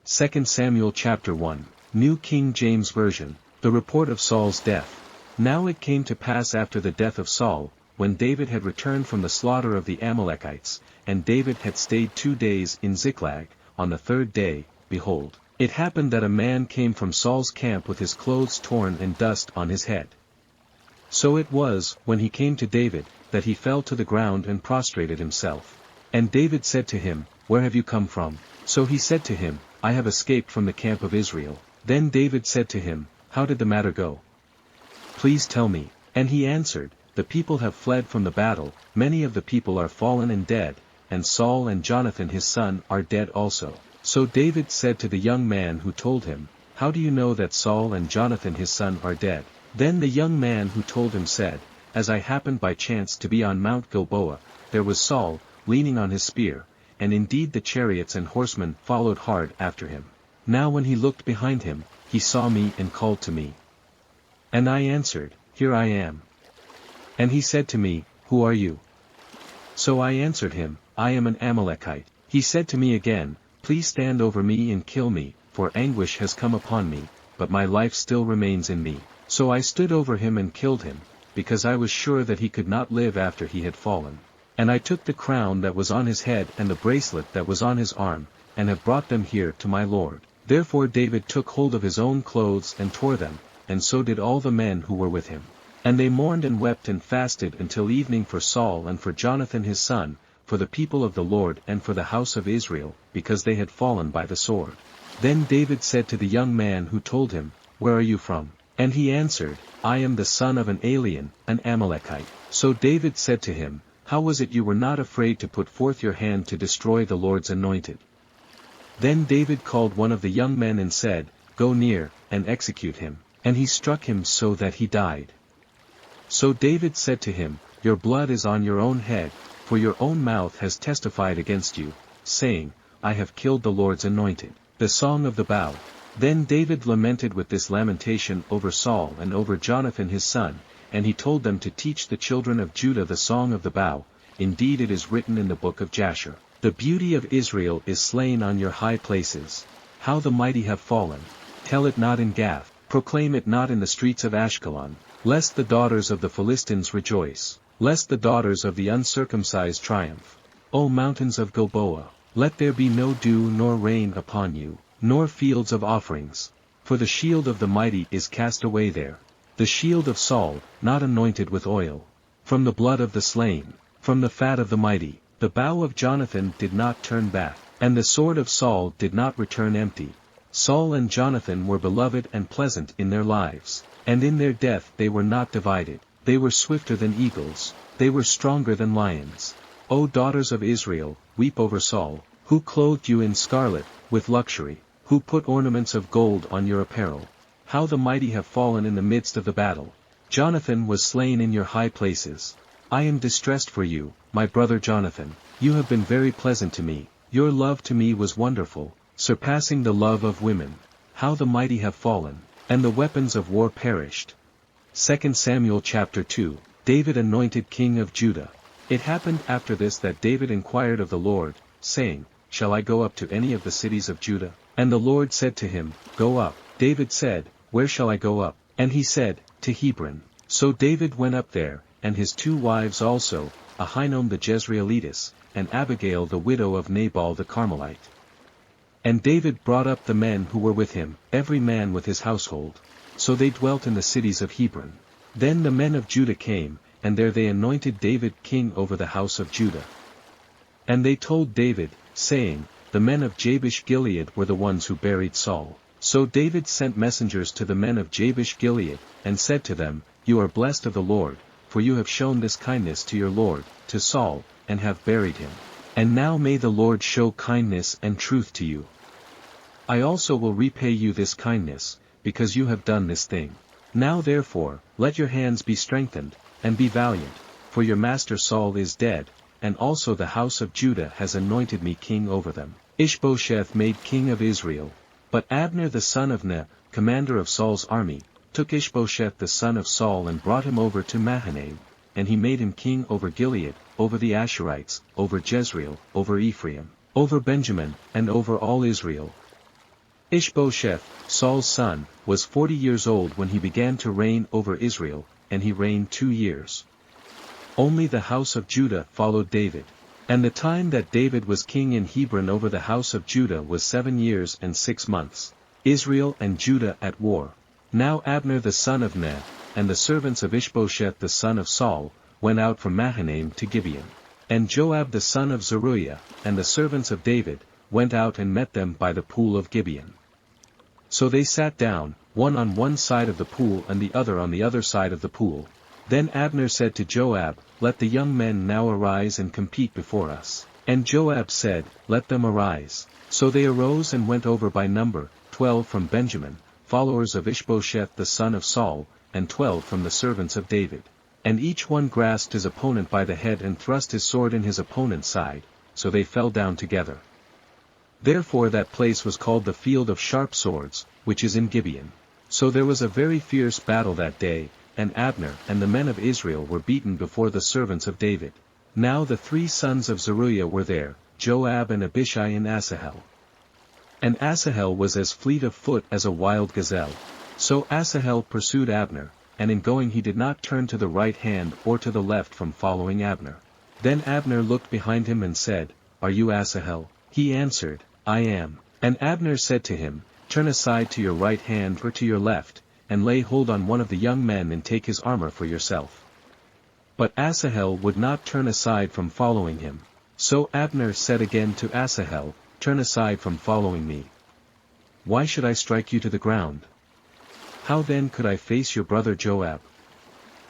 2 Samuel chapter 1, New King James Version, the report of Saul's death. Now it came to pass after the death of Saul, when David had returned from the slaughter of the Amalekites, and David had stayed 2 days in Ziklag, on the 3rd day, behold, it happened that a man came from Saul's camp with his clothes torn and dust on his head. So it was, when he came to David, that he fell to the ground and prostrated himself. And David said to him, Where have you come from? So he said to him, I have escaped from the camp of Israel. Then David said to him, How did the matter go? Please tell me. And he answered, The people have fled from the battle, many of the people are fallen and dead, and Saul and Jonathan his son are dead also. So David said to the young man who told him, How do you know that Saul and Jonathan his son are dead? Then the young man who told him said, As I happened by chance to be on Mount Gilboa, there was Saul, leaning on his spear, and indeed the chariots and horsemen followed hard after him. Now when he looked behind him, he saw me and called to me. And I answered, Here I am. And he said to me, Who are you? So I answered him, I am an Amalekite. He said to me again, Please stand over me and kill me, for anguish has come upon me, but my life still remains in me. So I stood over him and killed him, because I was sure that he could not live after he had fallen. And I took the crown that was on his head and the bracelet that was on his arm, and have brought them here to my lord. Therefore David took hold of his own clothes and tore them, and so did all the men who were with him. And they mourned and wept and fasted until evening for Saul and for Jonathan his son, for the people of the Lord and for the house of Israel, because they had fallen by the sword. Then David said to the young man who told him, Where are you from? And he answered, I am the son of an alien, an Amalekite. So David said to him, How was it you were not afraid to put forth your hand to destroy the Lord's anointed? Then David called one of the young men and said, Go near, and execute him. And he struck him so that he died. So David said to him, Your blood is on your own head, for your own mouth has testified against you, saying, I have killed the Lord's anointed. The Song of the Bow. Then David lamented with this lamentation over Saul and over Jonathan his son, and he told them to teach the children of Judah the Song of the Bow. Indeed it is written in the book of Jasher, The beauty of Israel is slain on your high places. How the mighty have fallen. Tell it not in Gath, proclaim it not in the streets of Ashkelon, lest the daughters of the Philistines rejoice, lest the daughters of the uncircumcised triumph. O mountains of Gilboa, let there be no dew nor rain upon you, nor fields of offerings. For the shield of the mighty is cast away there. The shield of Saul, not anointed with oil. From the blood of the slain, from the fat of the mighty, the bow of Jonathan did not turn back, and the sword of Saul did not return empty. Saul and Jonathan were beloved and pleasant in their lives, and in their death they were not divided. They were swifter than eagles, they were stronger than lions. O daughters of Israel, weep over Saul, who clothed you in scarlet, with luxury, who put ornaments of gold on your apparel. How the mighty have fallen in the midst of the battle. Jonathan was slain in your high places. I am distressed for you, my brother Jonathan. You have been very pleasant to me. Your love to me was wonderful, surpassing the love of women. How the mighty have fallen, and the weapons of war perished. 2 Samuel chapter 2, David anointed king of Judah. It happened after this that David inquired of the Lord, saying, Shall I go up to any of the cities of Judah? And the Lord said to him, Go up. David said, Where shall I go up? And he said, To Hebron. So David went up there, and his 2 wives also, Ahinoam the Jezreelitess, and Abigail the widow of Nabal the Carmelite. And David brought up the men who were with him, every man with his household. So they dwelt in the cities of Hebron. Then the men of Judah came, and there they anointed David king over the house of Judah. And they told David, saying, The men of Jabesh Gilead were the ones who buried Saul. So David sent messengers to the men of Jabesh Gilead, and said to them, You are blessed of the Lord, for you have shown this kindness to your lord, to Saul, and have buried him. And now may the Lord show kindness and truth to you. I also will repay you this kindness, because you have done this thing. Now therefore, let your hands be strengthened, and be valiant, for your master Saul is dead, and also the house of Judah has anointed me king over them. Ishbosheth made king of Israel. But Abner the son of Ner, commander of Saul's army, took Ishbosheth the son of Saul and brought him over to Mahanaim, and he made him king over Gilead, over the Asherites, over Jezreel, over Ephraim, over Benjamin, and over all Israel. Ishbosheth, Saul's son, was 40 years old when he began to reign over Israel, and he reigned 2 years. Only the house of Judah followed David. And the time that David was king in Hebron over the house of Judah was 7 years and 6 months. Israel and Judah at war. Now Abner the son of Ner, and the servants of Ishbosheth the son of Saul, went out from Mahanaim to Gibeon. And Joab the son of Zeruiah, and the servants of David, went out and met them by the pool of Gibeon. So they sat down, one on one side of the pool and the other on the other side of the pool. Then Abner said to Joab, "Let the young men now arise and compete before us." And Joab said, "Let them arise." So they arose and went over by number, 12 from Benjamin, followers of Ishbosheth the son of Saul, and 12 from the servants of David. And each one grasped his opponent by the head and thrust his sword in his opponent's side, so they fell down together. Therefore that place was called the Field of Sharp Swords, which is in Gibeon. So there was a very fierce battle that day, and Abner and the men of Israel were beaten before the servants of David. Now the 3 sons of Zeruiah were there, Joab and Abishai and Asahel. And Asahel was as fleet of foot as a wild gazelle. So Asahel pursued Abner, and in going he did not turn to the right hand or to the left from following Abner. Then Abner looked behind him and said, "Are you Asahel?" He answered, "I am." And Abner said to him, "Turn aside to your right hand or to your left, and lay hold on one of the young men and take his armor for yourself." But Asahel would not turn aside from following him. So Abner said again to Asahel, "Turn aside from following me. Why should I strike you to the ground? How then could I face your brother Joab?"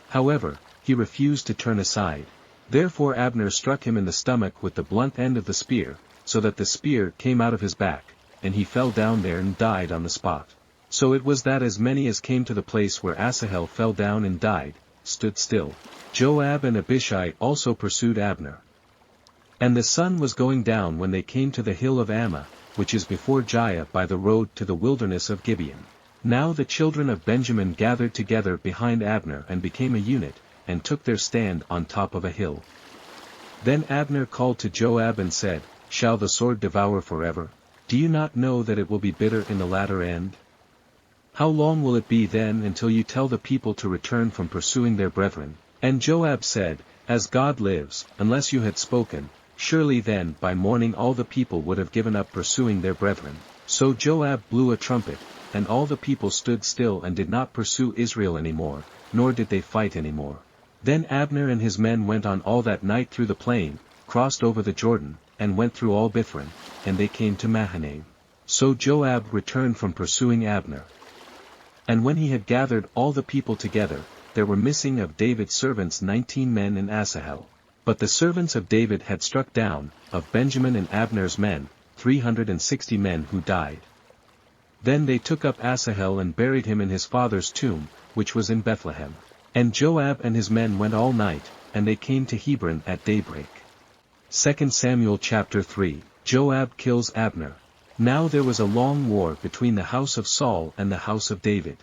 However, he refused to turn aside. Therefore Abner struck him in the stomach with the blunt end of the spear, so that the spear came out of his back, and he fell down there and died on the spot. So it was that as many as came to the place where Asahel fell down and died, stood still. Joab and Abishai also pursued Abner. And the sun was going down when they came to the hill of Ammah, which is before Giah by the road to the wilderness of Gibeon. Now the children of Benjamin gathered together behind Abner and became a unit, and took their stand on top of a hill. Then Abner called to Joab and said, "Shall the sword devour forever? Do you not know that it will be bitter in the latter end? How long will it be then until you tell the people to return from pursuing their brethren?" And Joab said, "As God lives, unless you had spoken, surely then by morning all the people would have given up pursuing their brethren." So Joab blew a trumpet, and all the people stood still and did not pursue Israel any more, nor did they fight any more. Then Abner and his men went on all that night through the plain, crossed over the Jordan, and went through all Bithron, and they came to Mahanaim. So Joab returned from pursuing Abner. And when he had gathered all the people together, there were missing of David's servants 19 men in Asahel. But the servants of David had struck down, of Benjamin and Abner's men, 360 men who died. Then they took up Asahel and buried him in his father's tomb, which was in Bethlehem. And Joab and his men went all night, and they came to Hebron at daybreak. 2 Samuel chapter 3. Joab kills Abner. Now there was a long war between the house of Saul and the house of David.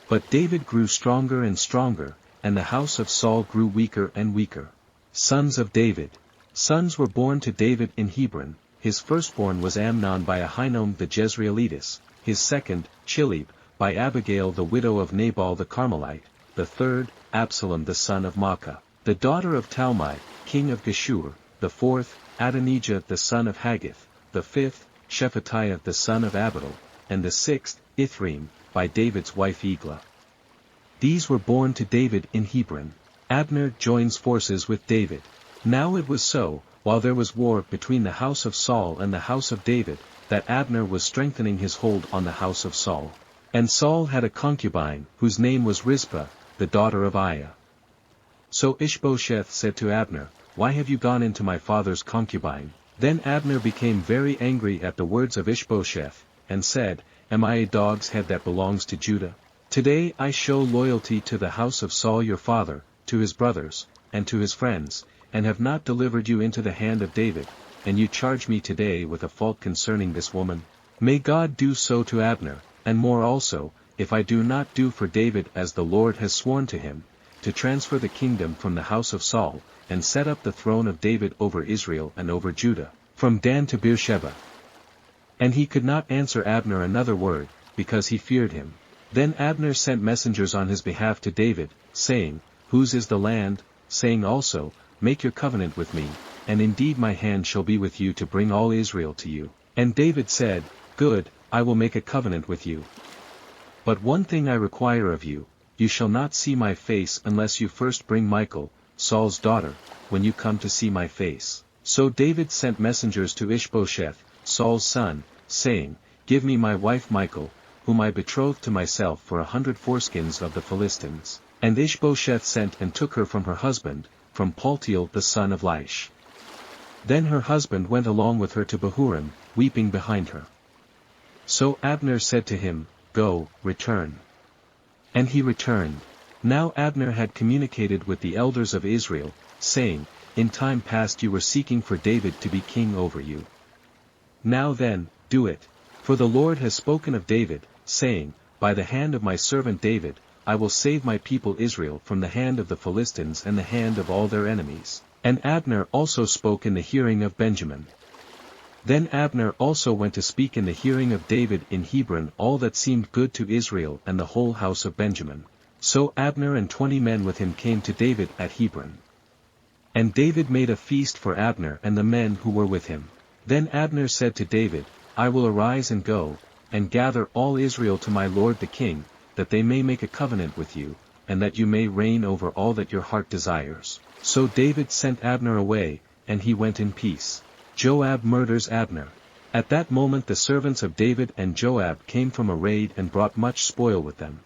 But David grew stronger and stronger, and the house of Saul grew weaker and weaker. Sons of David. Sons were born to David in Hebron. His firstborn was Amnon by Ahinoam the Jezreelitess, his second, Chilib, by Abigail the widow of Nabal the Carmelite, the third, Absalom the son of Maacah, the daughter of Talmai, king of Geshur, the fourth, Adonijah the son of Haggith, the fifth, Shephatiah the son of Abital, and the sixth, Ithream, by David's wife Eglah. These were born to David in Hebron. Abner joins forces with David. Now it was so, while there was war between the house of Saul and the house of David, that Abner was strengthening his hold on the house of Saul. And Saul had a concubine, whose name was Rizpah, the daughter of Aiah. So Ishbosheth said to Abner, "Why have you gone into my father's concubine?" Then Abner became very angry at the words of Ishbosheth, and said, "Am I a dog's head that belongs to Judah? Today I show loyalty to the house of Saul your father, to his brothers, and to his friends, and have not delivered you into the hand of David, and you charge me today with a fault concerning this woman. May God do so to Abner, and more also, if I do not do for David as the Lord has sworn to him, to transfer the kingdom from the house of Saul, and set up the throne of David over Israel and over Judah, from Dan to Beersheba." And he could not answer Abner another word, because he feared him. Then Abner sent messengers on his behalf to David, saying, Whose is the land? Saying also, Make your covenant with me, and indeed my hand shall be with you to bring all Israel to you. And David said, Good, I will make a covenant with you. But one thing I require of you, you shall not see my face unless you first bring Michal, Saul's daughter, when you come to see my face. So David sent messengers to Ishbosheth, Saul's son, saying, Give me my wife Michal, whom I betrothed to myself for 100 foreskins of the Philistines. And Ishbosheth sent and took her from her husband, from Paltiel the son of Laish. Then her husband went along with her to Bahurim, weeping behind her. So Abner said to him, Go, return. And he returned. Now Abner had communicated with the elders of Israel, saying, In time past you were seeking for David to be king over you. Now then, do it. For the Lord has spoken of David, saying, By the hand of my servant David, I will save my people Israel from the hand of the Philistines and the hand of all their enemies. And Abner also spoke in the hearing of Benjamin. Then Abner also went to speak in the hearing of David in Hebron all that seemed good to Israel and the whole house of Benjamin. So Abner and 20 men with him came to David at Hebron. And David made a feast for Abner and the men who were with him. Then Abner said to David, I will arise and go, and gather all Israel to my lord the king, that they may make a covenant with you, and that you may reign over all that your heart desires. So David sent Abner away, and he went in peace. Joab murders Abner. At that moment the servants of David and Joab came from a raid and brought much spoil with them.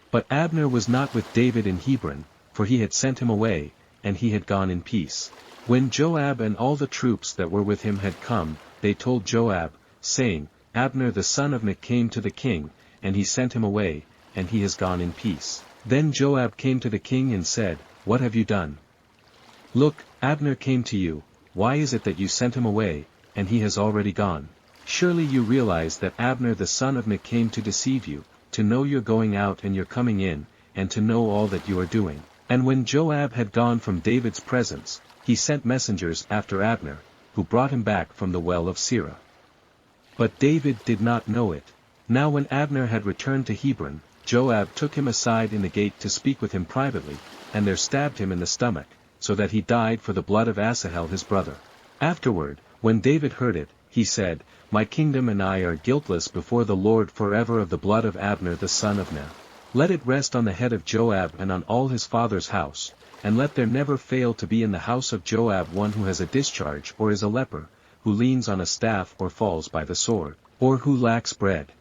But Abner was not with David in Hebron, for he had sent him away, and he had gone in peace. When Joab and all the troops that were with him had come, they told Joab, saying, Abner the son of Ner came to the king, and he sent him away, and he has gone in peace. Then Joab came to the king and said, What have you done? Look, Abner came to you, why is it that you sent him away, and he has already gone? Surely you realize that Abner the son of Ner came to deceive you, to know your going out and your coming in, and to know all that you are doing. And when Joab had gone from David's presence, he sent messengers after Abner, who brought him back from the well of Sirah. But David did not know it. Now when Abner had returned to Hebron, Joab took him aside in the gate to speak with him privately, and there stabbed him in the stomach, so that he died for the blood of Asahel his brother. Afterward, when David heard it, he said, My kingdom and I are guiltless before the Lord forever of the blood of Abner the son of Ner. Let it rest on the head of Joab and on all his father's house, and let there never fail to be in the house of Joab one who has a discharge or is a leper, who leans on a staff or falls by the sword, or who lacks bread.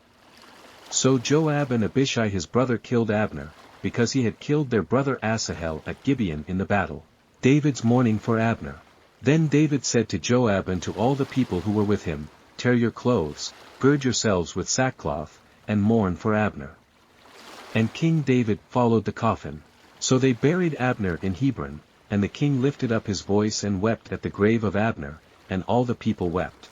So Joab and Abishai his brother killed Abner, because he had killed their brother Asahel at Gibeon in the battle. David's mourning for Abner. Then David said to Joab and to all the people who were with him, Tear your clothes, gird yourselves with sackcloth, and mourn for Abner. And King David followed the coffin. So they buried Abner in Hebron, and the king lifted up his voice and wept at the grave of Abner, and all the people wept.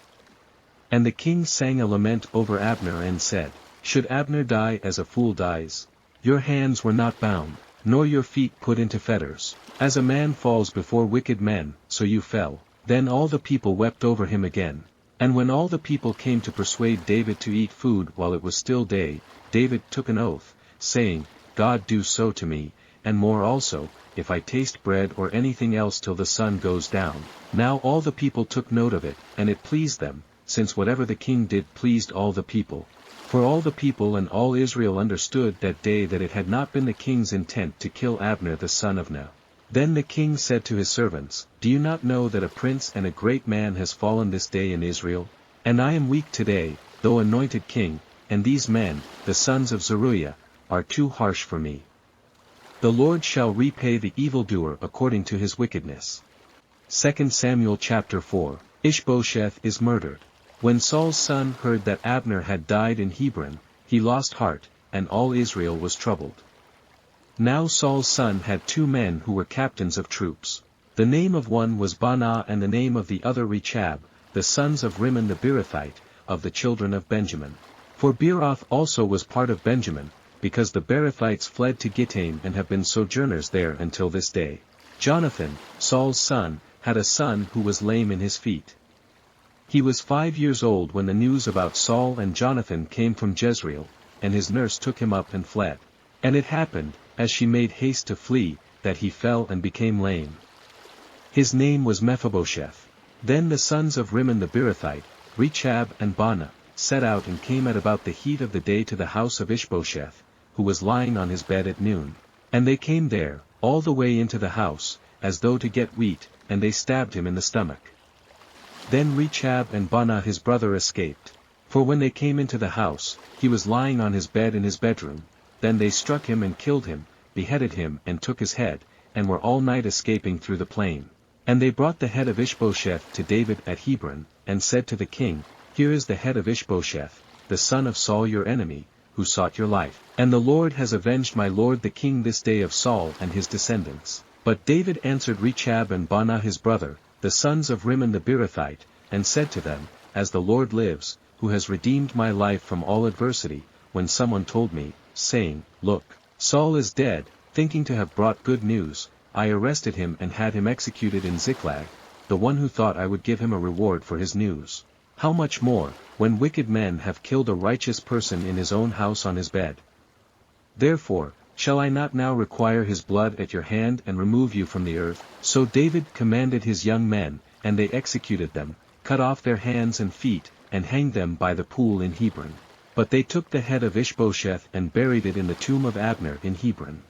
And the king sang a lament over Abner and said, Should Abner die as a fool dies? Your hands were not bound, nor your feet put into fetters. As a man falls before wicked men, so you fell. Then all the people wept over him again. And when all the people came to persuade David to eat food while it was still day, David took an oath, saying, God do so to me, and more also, if I taste bread or anything else till the sun goes down. Now all the people took note of it, and it pleased them, since whatever the king did pleased all the people. For all the people and all Israel understood that day that it had not been the king's intent to kill Abner the son of Ner. Then the king said to his servants, Do you not know that a prince and a great man has fallen this day in Israel? And I am weak today, though anointed king, and these men, the sons of Zeruiah, are too harsh for me. The Lord shall repay the evildoer according to his wickedness. 2 Samuel chapter 4. Ishbosheth is murdered. When Saul's son heard that Abner had died in Hebron, he lost heart, and all Israel was troubled. Now Saul's son had 2 men who were captains of troops. The name of one was Baanah and the name of the other Rechab, the sons of Rimmon the Beerothite, of the children of Benjamin. For Beeroth also was part of Benjamin, because the Beerothites fled to Gittaim and have been sojourners there until this day. Jonathan, Saul's son, had a son who was lame in his feet. He was 5 years old when the news about Saul and Jonathan came from Jezreel, and his nurse took him up and fled. And it happened, as she made haste to flee, that he fell and became lame. His name was Mephibosheth. Then the sons of Rimmon the Beerothite, Rechab and Baanah, set out and came at about the heat of the day to the house of Ishbosheth, who was lying on his bed at noon. And they came there, all the way into the house, as though to get wheat, and they stabbed him in the stomach. Then Rechab and Baanah his brother escaped. For when they came into the house, he was lying on his bed in his bedroom. Then they struck him and killed him, beheaded him and took his head, and were all night escaping through the plain. And they brought the head of Ishbosheth to David at Hebron, and said to the king, Here is the head of Ishbosheth, the son of Saul your enemy, who sought your life. And the Lord has avenged my lord the king this day of Saul and his descendants. But David answered Rechab and Baanah his brother, the sons of Rimmon the Beerothite, and said to them, As the Lord lives, who has redeemed my life from all adversity, when someone told me, saying, Look, Saul is dead, thinking to have brought good news, I arrested him and had him executed in Ziklag, the one who thought I would give him a reward for his news. How much more, when wicked men have killed a righteous person in his own house on his bed? Therefore, shall I not now require his blood at your hand and remove you from the earth? So David commanded his young men, and they executed them, cut off their hands and feet, and hanged them by the pool in Hebron. But they took the head of Ishbosheth and buried it in the tomb of Abner in Hebron.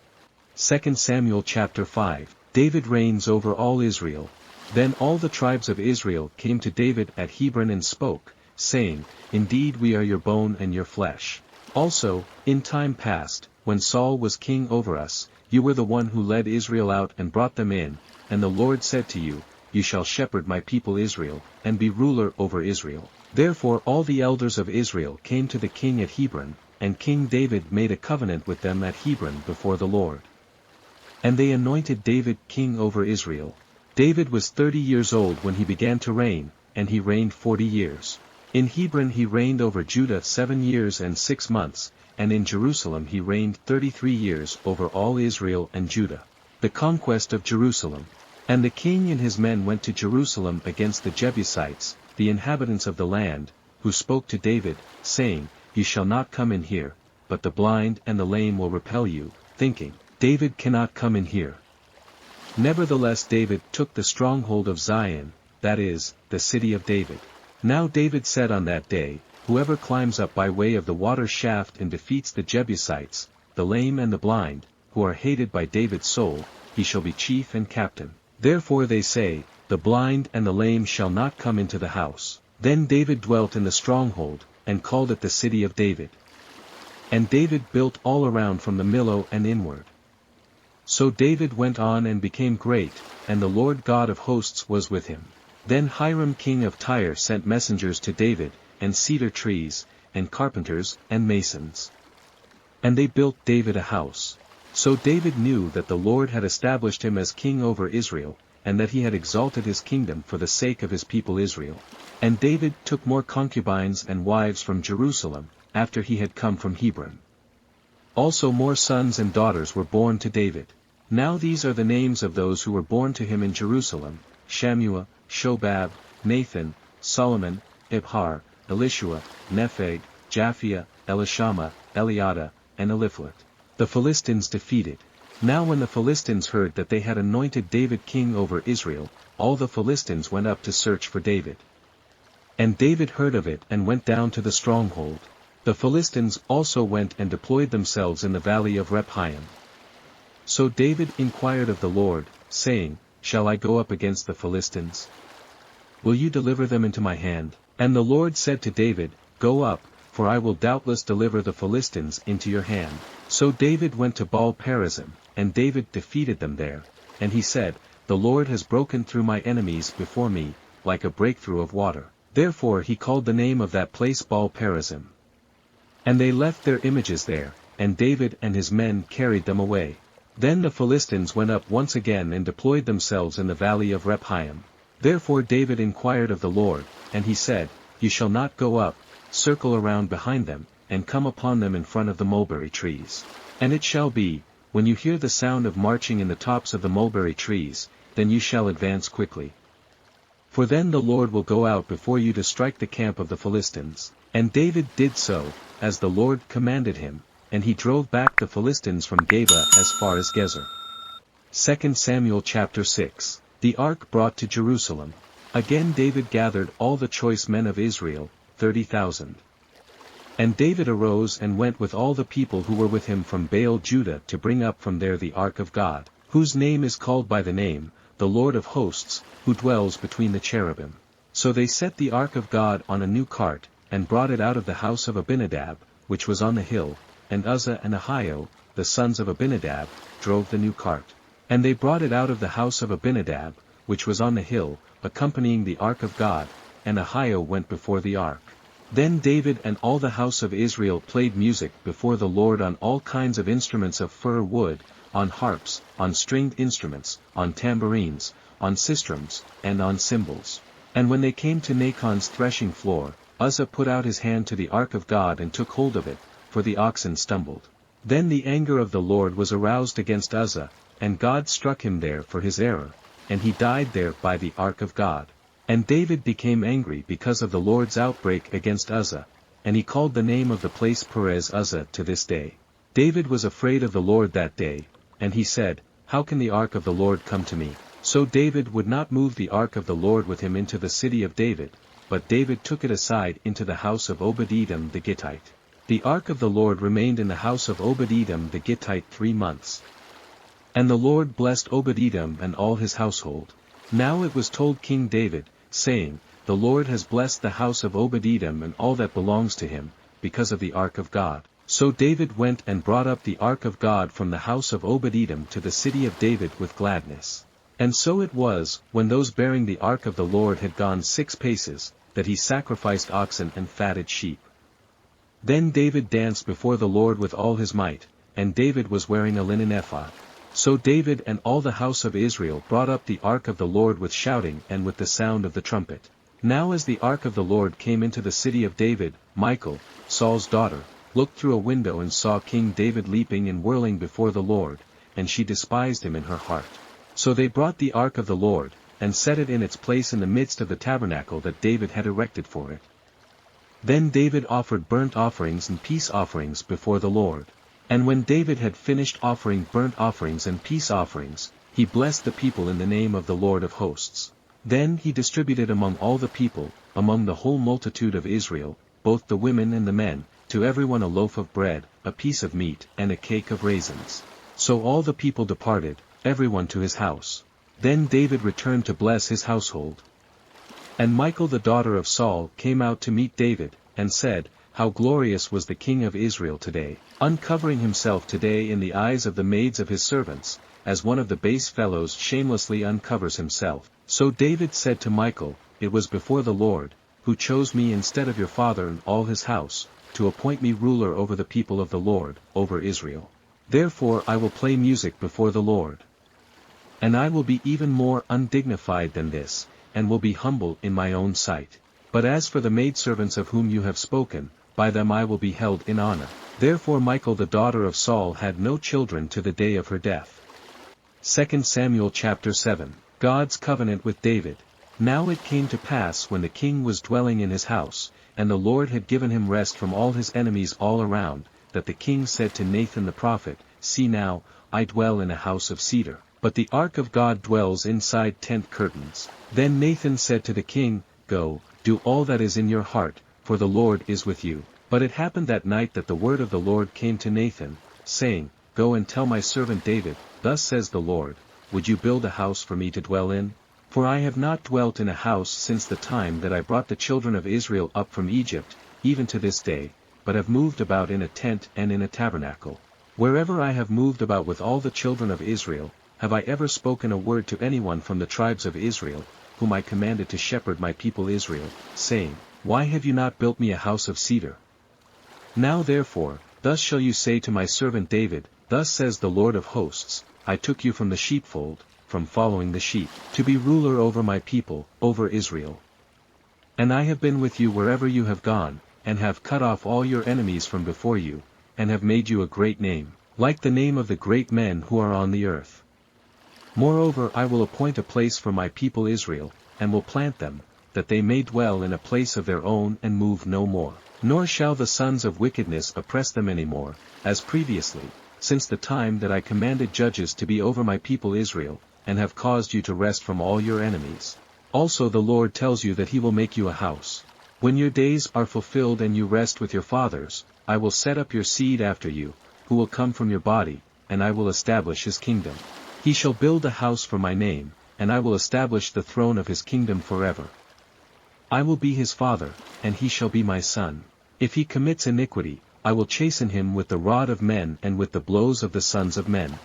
2 Samuel chapter 5. David reigns over all Israel. Then all the tribes of Israel came to David at Hebron and spoke, saying, Indeed we are your bone and your flesh. Also, in time past, when Saul was king over us, you were the one who led Israel out and brought them in, and the Lord said to you, You shall shepherd my people Israel, and be ruler over Israel. Therefore all the elders of Israel came to the king at Hebron, and King David made a covenant with them at Hebron before the Lord. And they anointed David king over Israel. David was 30 years old when he began to reign, and he reigned 40 years. In Hebron he reigned over Judah 7 years and 6 months, and in Jerusalem he reigned 33 years over all Israel and Judah. The conquest of Jerusalem. And the king and his men went to Jerusalem against the Jebusites, the inhabitants of the land, who spoke to David, saying, You shall not come in here, but the blind and the lame will repel you, thinking, David cannot come in here. Nevertheless David took the stronghold of Zion, that is, the city of David. Now David said on that day, Whoever climbs up by way of the water shaft and defeats the Jebusites, the lame and the blind, who are hated by David's soul, he shall be chief and captain. Therefore they say, The blind and the lame shall not come into the house. Then David dwelt in the stronghold, and called it the city of David. And David built all around from the Millo and inward. So David went on and became great, and the Lord God of hosts was with him. Then Hiram king of Tyre sent messengers to David, and cedar trees, and carpenters, and masons. And they built David a house. So David knew that the Lord had established him as king over Israel, and that he had exalted his kingdom for the sake of his people Israel. And David took more concubines and wives from Jerusalem, after he had come from Hebron. Also more sons and daughters were born to David. Now these are the names of those who were born to him in Jerusalem: Shammua, Shobab, Nathan, Solomon, Ibhar, Elishua, Nepheg, Japhia, Elishama, Eliada, and Eliphalet. The Philistines defeated. Now when the Philistines heard that they had anointed David king over Israel, all the Philistines went up to search for David. And David heard of it and went down to the stronghold. The Philistines also went and deployed themselves in the valley of Rephaim. So David inquired of the Lord, saying, Shall I go up against the Philistines? Will you deliver them into my hand? And the Lord said to David, Go up, for I will doubtless deliver the Philistines into your hand. So David went to Baal-perazim, and David defeated them there. And he said, The Lord has broken through my enemies before me, like a breakthrough of water. Therefore he called the name of that place Baal-perazim. And they left their images there, and David and his men carried them away. Then the Philistines went up once again and deployed themselves in the valley of Rephaim. Therefore David inquired of the Lord, and he said, You shall not go up, circle around behind them, and come upon them in front of the mulberry trees. And it shall be, when you hear the sound of marching in the tops of the mulberry trees, then you shall advance quickly. For then the Lord will go out before you to strike the camp of the Philistines. And David did so, as the Lord commanded him, and he drove back the Philistines from Geba as far as Gezer. 2 Samuel chapter 6. The ark brought to Jerusalem. Again David gathered all the choice men of Israel, 30,000. And David arose and went with all the people who were with him from Baal Judah to bring up from there the ark of God, whose name is called by the name, the Lord of hosts, who dwells between the cherubim. So they set the ark of God on a new cart, and brought it out of the house of Abinadab, which was on the hill, and Uzzah and Ahio, the sons of Abinadab, drove the new cart. And they brought it out of the house of Abinadab, which was on the hill, accompanying the ark of God, and Ahio went before the ark. Then David and all the house of Israel played music before the Lord on all kinds of instruments of fir wood, on harps, on stringed instruments, on tambourines, on sistrums, and on cymbals. And when they came to Nachon's threshing floor, Uzzah put out his hand to the ark of God and took hold of it, for the oxen stumbled. Then the anger of the Lord was aroused against Uzzah, and God struck him there for his error, and he died there by the ark of God. And David became angry because of the Lord's outbreak against Uzzah, and he called the name of the place Perez Uzzah to this day. David was afraid of the Lord that day, and he said, How can the ark of the Lord come to me? So David would not move the ark of the Lord with him into the city of David, but David took it aside into the house of Obed-Edom the Gittite. The ark of the Lord remained in the house of Obed-Edom the Gittite 3 months. And the Lord blessed Obed-Edom and all his household. Now it was told King David, saying, The Lord has blessed the house of Obed-Edom and all that belongs to him, because of the ark of God. So David went and brought up the ark of God from the house of Obed-Edom to the city of David with gladness. And so it was, when those bearing the ark of the Lord had gone 6 paces, that he sacrificed oxen and fatted sheep. Then David danced before the Lord with all his might, and David was wearing a linen ephod. So David and all the house of Israel brought up the ark of the Lord with shouting and with the sound of the trumpet. Now as the ark of the Lord came into the city of David, Michal, Saul's daughter, looked through a window and saw King David leaping and whirling before the Lord, and she despised him in her heart. So they brought the ark of the Lord, and set it in its place in the midst of the tabernacle that David had erected for it. Then David offered burnt offerings and peace offerings before the Lord. And when David had finished offering burnt offerings and peace offerings, he blessed the people in the name of the Lord of hosts. Then he distributed among all the people, among the whole multitude of Israel, both the women and the men, to everyone a loaf of bread, a piece of meat, and a cake of raisins. So all the people departed, everyone to his house. Then David returned to bless his household. And Michal the daughter of Saul came out to meet David, and said, How glorious was the king of Israel today, uncovering himself today in the eyes of the maids of his servants, as one of the base fellows shamelessly uncovers himself. So David said to Michal, It was before the Lord, who chose me instead of your father and all his house, to appoint me ruler over the people of the Lord, over Israel. Therefore I will play music before the Lord. And I will be even more undignified than this, and will be humble in my own sight. But as for the maidservants of whom you have spoken, by them I will be held in honor. Therefore Michal the daughter of Saul had no children to the day of her death. 2 Samuel chapter 7. God's covenant with David. Now it came to pass when the king was dwelling in his house, and the Lord had given him rest from all his enemies all around, that the king said to Nathan the prophet, See now, I dwell in a house of cedar, but the ark of God dwells inside tent curtains. Then Nathan said to the king, Go, do all that is in your heart, for the Lord is with you. But it happened that night that the word of the Lord came to Nathan, saying, Go and tell my servant David, Thus says the Lord, Would you build a house for me to dwell in? For I have not dwelt in a house since the time that I brought the children of Israel up from Egypt, even to this day, but have moved about in a tent and in a tabernacle. Wherever I have moved about with all the children of Israel, have I ever spoken a word to anyone from the tribes of Israel, whom I commanded to shepherd my people Israel, saying, Why have you not built me a house of cedar? Now therefore, thus shall you say to my servant David, Thus says the Lord of hosts, I took you from the sheepfold, from following the sheep, to be ruler over my people, over Israel. And I have been with you wherever you have gone, and have cut off all your enemies from before you, and have made you a great name, like the name of the great men who are on the earth. Moreover I will appoint a place for my people Israel, and will plant them, that they may dwell in a place of their own and move no more. Nor shall the sons of wickedness oppress them any more, as previously, since the time that I commanded judges to be over my people Israel, and have caused you to rest from all your enemies. Also the Lord tells you that he will make you a house. When your days are fulfilled and you rest with your fathers, I will set up your seed after you, who will come from your body, and I will establish his kingdom. He shall build a house for my name, and I will establish the throne of his kingdom forever. I will be his father, and he shall be my son. If he commits iniquity, I will chasten him with the rod of men and with the blows of the sons of men.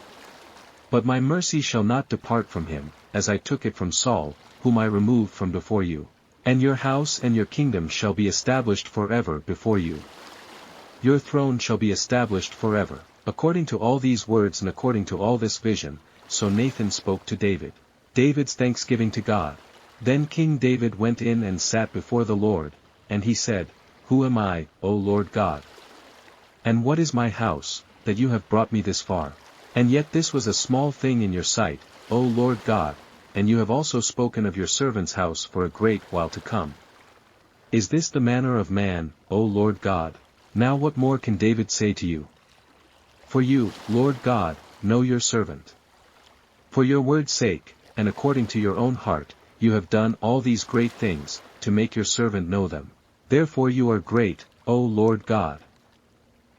But my mercy shall not depart from him, as I took it from Saul, whom I removed from before you. And your house and your kingdom shall be established forever before you. Your throne shall be established forever. According to all these words and according to all this vision, so Nathan spoke to David. David's thanksgiving to God. Then King David went in and sat before the Lord, and he said, Who am I, O Lord God? And what is my house, that you have brought me this far? And yet this was a small thing in your sight, O Lord God, and you have also spoken of your servant's house for a great while to come. Is this the manner of man, O Lord God? Now what more can David say to you? For you, Lord God, know your servant. For your word's sake, and according to your own heart, you have done all these great things, to make your servant know them. Therefore you are great, O Lord God.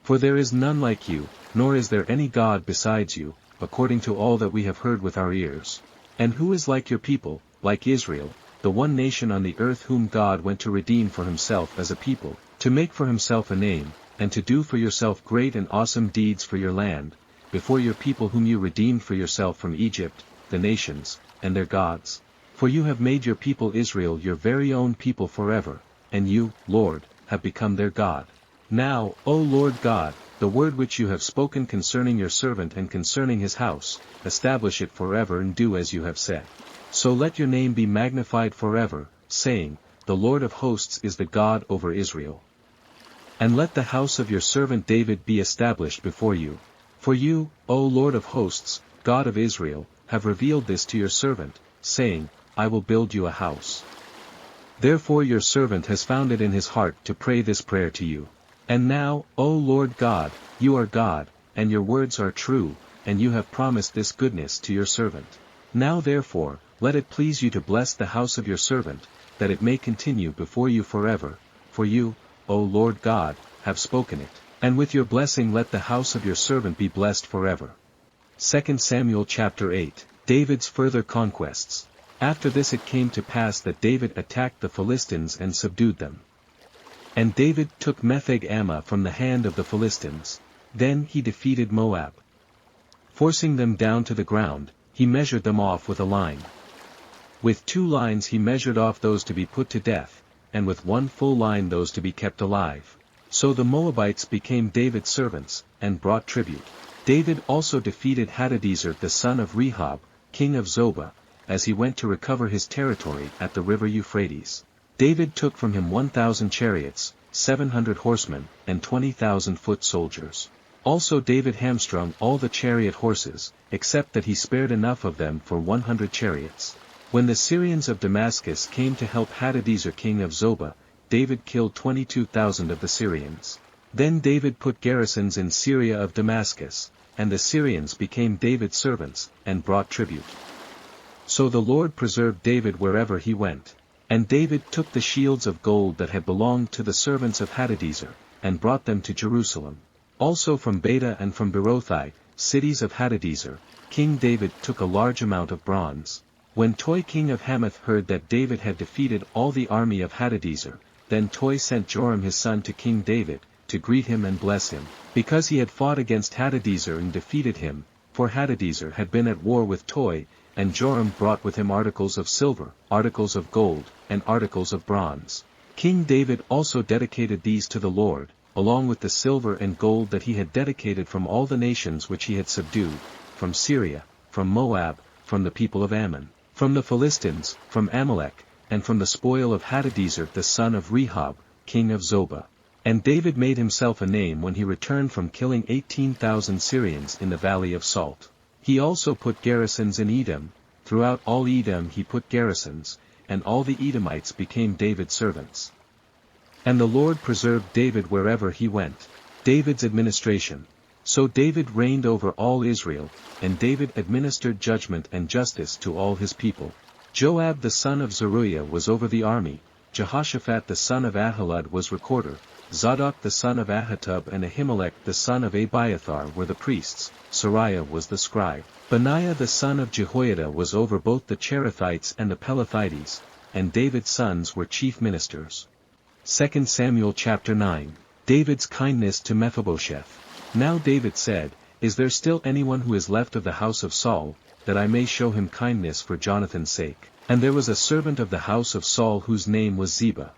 For there is none like you, nor is there any God besides you, according to all that we have heard with our ears. And who is like your people, like Israel, the one nation on the earth whom God went to redeem for himself as a people, to make for himself a name, and to do for yourself great and awesome deeds for your land, before your people whom you redeemed for yourself from Egypt, the nations, and their gods? For you have made your people Israel your very own people forever, and you, Lord, have become their God. Now, O Lord God, the word which you have spoken concerning your servant and concerning his house, establish it forever and do as you have said. So let your name be magnified forever, saying, The Lord of hosts is the God over Israel. And let the house of your servant David be established before you. For you, O Lord of hosts, God of Israel, have revealed this to your servant, saying, I will build you a house. Therefore your servant has found it in his heart to pray this prayer to you. And now, O Lord God, you are God, and your words are true, and you have promised this goodness to your servant. Now therefore, let it please you to bless the house of your servant, that it may continue before you forever, for you, O Lord God, have spoken it, and with your blessing let the house of your servant be blessed forever. 2 Samuel chapter 8, David's further conquests. After this it came to pass that David attacked the Philistines and subdued them. And David took Metheg-Ammah from the hand of the Philistines. Then he defeated Moab. Forcing them down to the ground, he measured them off with a line. With 2 lines he measured off those to be put to death, and with 1 full line those to be kept alive. So the Moabites became David's servants, and brought tribute. David also defeated Hadadezer the son of Rehob, king of Zobah, as he went to recover his territory at the river Euphrates. David took from him 1,000 chariots, 700 horsemen, and 20,000 foot soldiers. Also David hamstrung all the chariot horses, except that he spared enough of them for 100 chariots. When the Syrians of Damascus came to help Hadadezer king of Zobah, David killed 22,000 of the Syrians. Then David put garrisons in Syria of Damascus, and the Syrians became David's servants, and brought tribute. So the Lord preserved David wherever he went. And David took the shields of gold that had belonged to the servants of Hadadezer, and brought them to Jerusalem. Also from Beta and from Berothai, cities of Hadadezer, King David took a large amount of bronze. When Toi king of Hamath heard that David had defeated all the army of Hadadezer, then Toi sent Joram his son to King David, to greet him and bless him, because he had fought against Hadadezer and defeated him, for Hadadezer had been at war with Toi, and Joram brought with him articles of silver, articles of gold, and articles of bronze. King David also dedicated these to the Lord, along with the silver and gold that he had dedicated from all the nations which he had subdued, from Syria, from Moab, from the people of Ammon, from the Philistines, from Amalek, and from the spoil of Hadadezer the son of Rehob, king of Zobah. And David made himself a name when he returned from killing 18,000 Syrians in the valley of Salt. He also put garrisons in Edom. Throughout all Edom he put garrisons, and all the Edomites became David's servants. And the Lord preserved David wherever he went. David's administration. So David reigned over all Israel, and David administered judgment and justice to all his people. Joab the son of Zeruiah was over the army, Jehoshaphat the son of Ahilud was recorder, Zadok the son of Ahitub and Ahimelech the son of Abiathar were the priests, Sariah was the scribe. Benaiah the son of Jehoiada was over both the Cherethites and the Pelethites, and David's sons were chief ministers. 2 Samuel chapter 9. David's kindness to Mephibosheth. Now David said, Is there still anyone who is left of the house of Saul, that I may show him kindness for Jonathan's sake? And there was a servant of the house of Saul whose name was Ziba.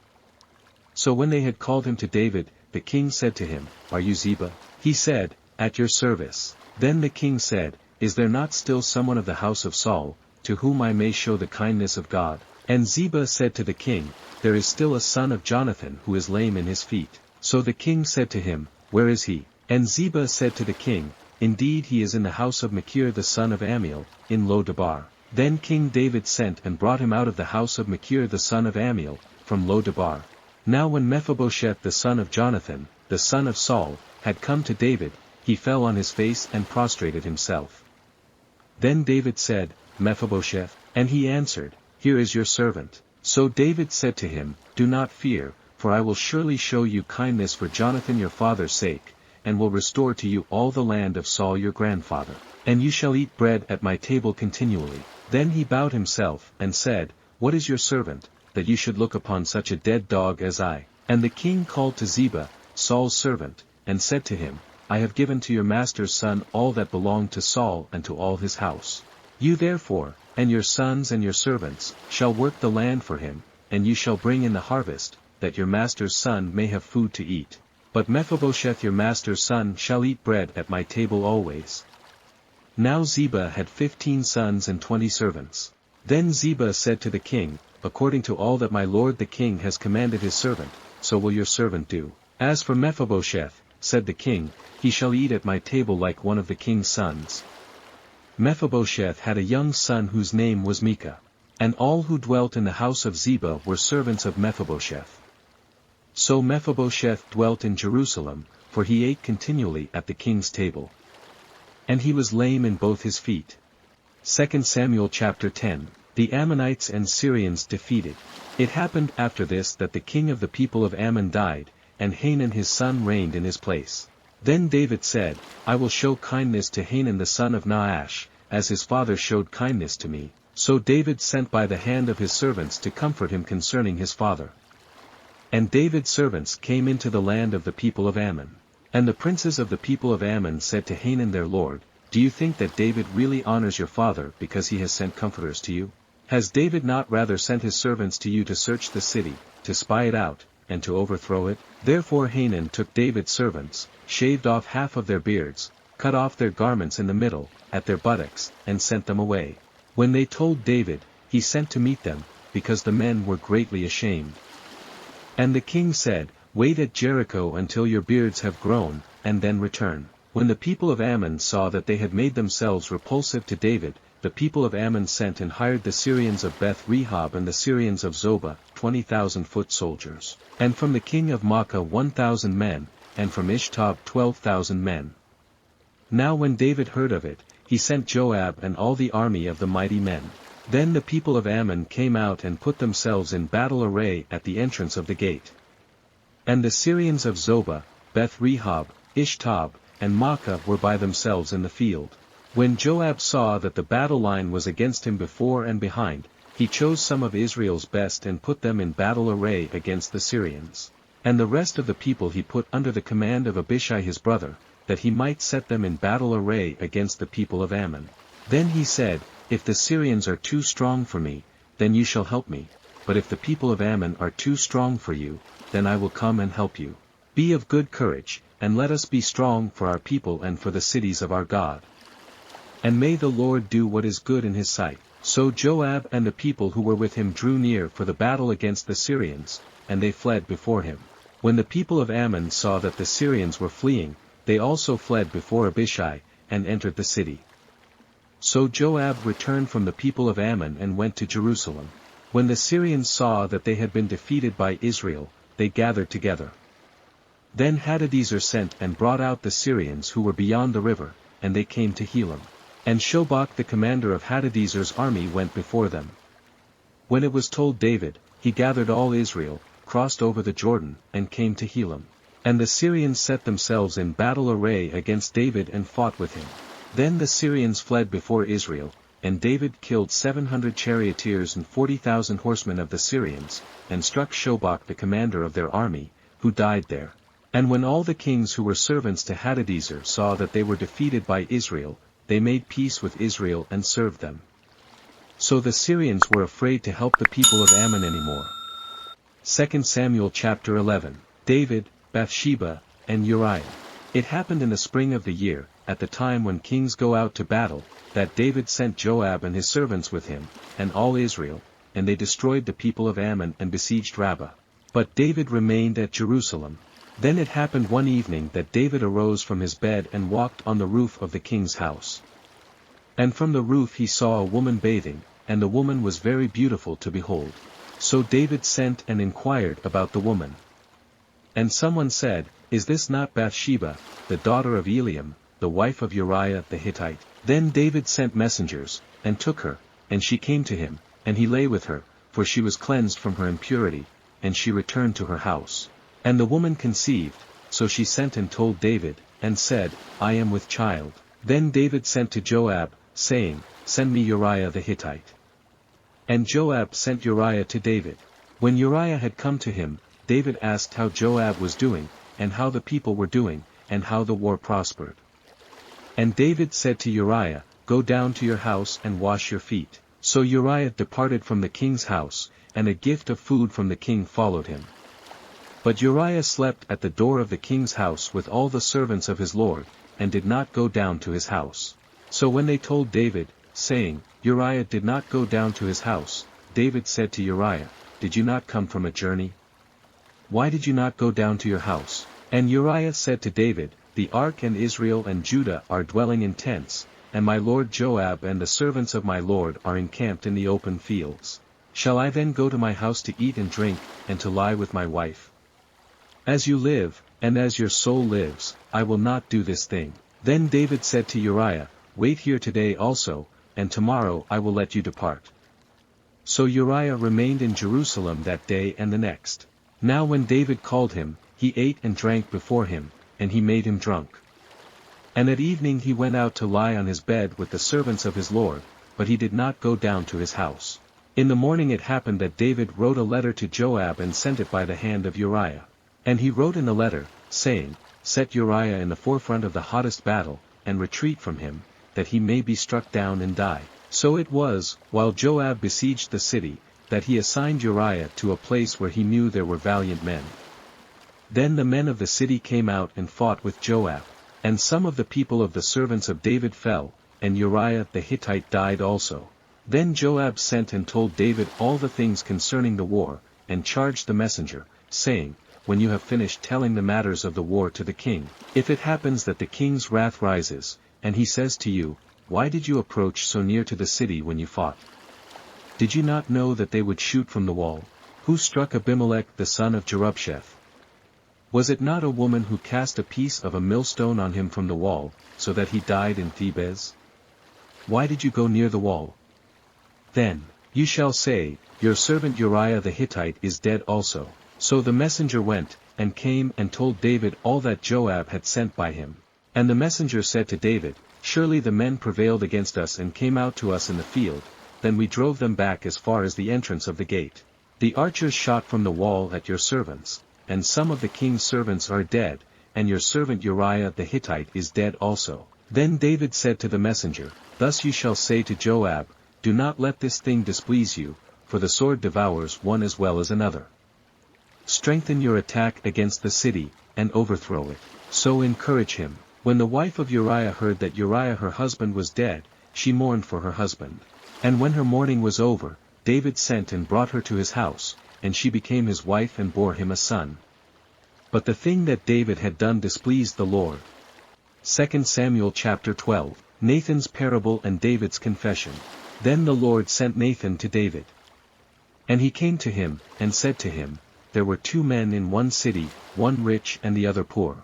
So when they had called him to David, the king said to him, Are you Ziba? He said, At your service. Then the king said, Is there not still someone of the house of Saul, to whom I may show the kindness of God? And Ziba said to the king, There is still a son of Jonathan who is lame in his feet. So the king said to him, Where is he? And Ziba said to the king, Indeed he is in the house of Machir the son of Ammiel, in Lo-debar. Then King David sent and brought him out of the house of Machir the son of Ammiel, from Lo-debar. Now when Mephibosheth the son of Jonathan, the son of Saul, had come to David, he fell on his face and prostrated himself. Then David said, Mephibosheth, and he answered, Here is your servant. So David said to him, Do not fear, for I will surely show you kindness for Jonathan your father's sake, and will restore to you all the land of Saul your grandfather, and you shall eat bread at my table continually. Then he bowed himself, and said, What is your servant, that you should look upon such a dead dog as I? And the king called to Ziba, Saul's servant, and said to him, I have given to your master's son all that belonged to Saul and to all his house. You therefore, and your sons and your servants, shall work the land for him, and you shall bring in the harvest, that your master's son may have food to eat. But Mephibosheth your master's son shall eat bread at my table always. Now Ziba had 15 sons and 20 servants. Then Ziba said to the king, According to all that my lord the king has commanded his servant, so will your servant do. As for Mephibosheth, said the king, he shall eat at my table like one of the king's sons. Mephibosheth had a young son whose name was Micah. And all who dwelt in the house of Ziba were servants of Mephibosheth. So Mephibosheth dwelt in Jerusalem, for he ate continually at the king's table. And he was lame in both his feet. 2 Samuel chapter 10. The Ammonites and Syrians defeated. It happened after this that the king of the people of Ammon died, and Hanun his son reigned in his place. Then David said, I will show kindness to Hanun the son of Naash, as his father showed kindness to me. So David sent by the hand of his servants to comfort him concerning his father. And David's servants came into the land of the people of Ammon. And the princes of the people of Ammon said to Hanun their lord, Do you think that David really honors your father because he has sent comforters to you? Has David not rather sent his servants to you to search the city, to spy it out, and to overthrow it? Therefore Hanun took David's servants, shaved off half of their beards, cut off their garments in the middle, at their buttocks, and sent them away. When they told David, he sent to meet them, because the men were greatly ashamed. And the king said, Wait at Jericho until your beards have grown, and then return. When the people of Ammon saw that they had made themselves repulsive to David, the people of Ammon sent and hired the Syrians of Beth-rehob and the Syrians of Zobah, 20,000 foot soldiers, and from the king of Maacah 1,000 men, and from Ishtob 12,000 men. Now when David heard of it, he sent Joab and all the army of the mighty men. Then the people of Ammon came out and put themselves in battle array at the entrance of the gate. And the Syrians of Zobah, Beth-rehob, Ishtob, and Maacah were by themselves in the field. When Joab saw that the battle line was against him before and behind, he chose some of Israel's best and put them in battle array against the Syrians. And the rest of the people he put under the command of Abishai his brother, that he might set them in battle array against the people of Ammon. Then he said, If the Syrians are too strong for me, then you shall help me, but if the people of Ammon are too strong for you, then I will come and help you. Be of good courage, and let us be strong for our people and for the cities of our God. And may the Lord do what is good in his sight. So Joab and the people who were with him drew near for the battle against the Syrians, and they fled before him. When the people of Ammon saw that the Syrians were fleeing, they also fled before Abishai, and entered the city. So Joab returned from the people of Ammon and went to Jerusalem. When the Syrians saw that they had been defeated by Israel, they gathered together. Then Hadadezer sent and brought out the Syrians who were beyond the river, and they came to Helam. And Shobach the commander of Hadadezer's army went before them. When it was told David, he gathered all Israel, crossed over the Jordan, and came to Helam. And the Syrians set themselves in battle array against David and fought with him. Then the Syrians fled before Israel, and David killed 700 charioteers and 40,000 horsemen of the Syrians, and struck Shobach the commander of their army, who died there. And when all the kings who were servants to Hadadezer saw that they were defeated by Israel, they made peace with Israel and served them. So the Syrians were afraid to help the people of Ammon anymore. 2 Samuel chapter 11. David, Bathsheba, and Uriah. It happened in the spring of the year, at the time when kings go out to battle, that David sent Joab and his servants with him, and all Israel, and they destroyed the people of Ammon and besieged Rabbah. But David remained at Jerusalem. Then it happened one evening that David arose from his bed and walked on the roof of the king's house. And from the roof he saw a woman bathing, and the woman was very beautiful to behold. So David sent and inquired about the woman. And someone said, "Is this not Bathsheba, the daughter of Eliam, the wife of Uriah the Hittite?" Then David sent messengers, and took her, and she came to him, and he lay with her, for she was cleansed from her impurity, and she returned to her house. And the woman conceived, so she sent and told David, and said, "I am with child." Then David sent to Joab, saying, "Send me Uriah the Hittite." And Joab sent Uriah to David. When Uriah had come to him, David asked how Joab was doing, and how the people were doing, and how the war prospered. And David said to Uriah, "Go down to your house and wash your feet." So Uriah departed from the king's house, and a gift of food from the king followed him. But Uriah slept at the door of the king's house with all the servants of his lord, and did not go down to his house. So when they told David, saying, "Uriah did not go down to his house," David said to Uriah, "Did you not come from a journey? Why did you not go down to your house?" And Uriah said to David, "The ark and Israel and Judah are dwelling in tents, and my lord Joab and the servants of my lord are encamped in the open fields. Shall I then go to my house to eat and drink, and to lie with my wife? As you live, and as your soul lives, I will not do this thing." Then David said to Uriah, "Wait here today also, and tomorrow I will let you depart." So Uriah remained in Jerusalem that day and the next. Now when David called him, he ate and drank before him, and he made him drunk. And at evening he went out to lie on his bed with the servants of his lord, but he did not go down to his house. In the morning it happened that David wrote a letter to Joab and sent it by the hand of Uriah. And he wrote in the letter, saying, "Set Uriah in the forefront of the hottest battle, and retreat from him, that he may be struck down and die." So it was, while Joab besieged the city, that he assigned Uriah to a place where he knew there were valiant men. Then the men of the city came out and fought with Joab. And some of the people of the servants of David fell, and Uriah the Hittite died also. Then Joab sent and told David all the things concerning the war, and charged the messenger, saying, "When you have finished telling the matters of the war to the king, if it happens that the king's wrath rises, and he says to you, 'Why did you approach so near to the city when you fought? Did you not know that they would shoot from the wall? Who struck Abimelech the son of Jerubsheth? Was it not a woman who cast a piece of a millstone on him from the wall, so that he died in Thebez? Why did you go near the wall?' Then you shall say, 'Your servant Uriah the Hittite is dead also.'" So the messenger went, and came and told David all that Joab had sent by him. And the messenger said to David, "Surely the men prevailed against us and came out to us in the field, then we drove them back as far as the entrance of the gate. The archers shot from the wall at your servants, and some of the king's servants are dead, and your servant Uriah the Hittite is dead also." Then David said to the messenger, "Thus you shall say to Joab, 'Do not let this thing displease you, for the sword devours one as well as another. Strengthen your attack against the city, and overthrow it.' So encourage him." When the wife of Uriah heard that Uriah her husband was dead, she mourned for her husband. And when her mourning was over, David sent and brought her to his house, and she became his wife and bore him a son. But the thing that David had done displeased the Lord. 2 Samuel chapter 12. Nathan's parable and David's confession. Then the Lord sent Nathan to David. And he came to him, and said to him, There were 2 men in one city, one rich and the other poor.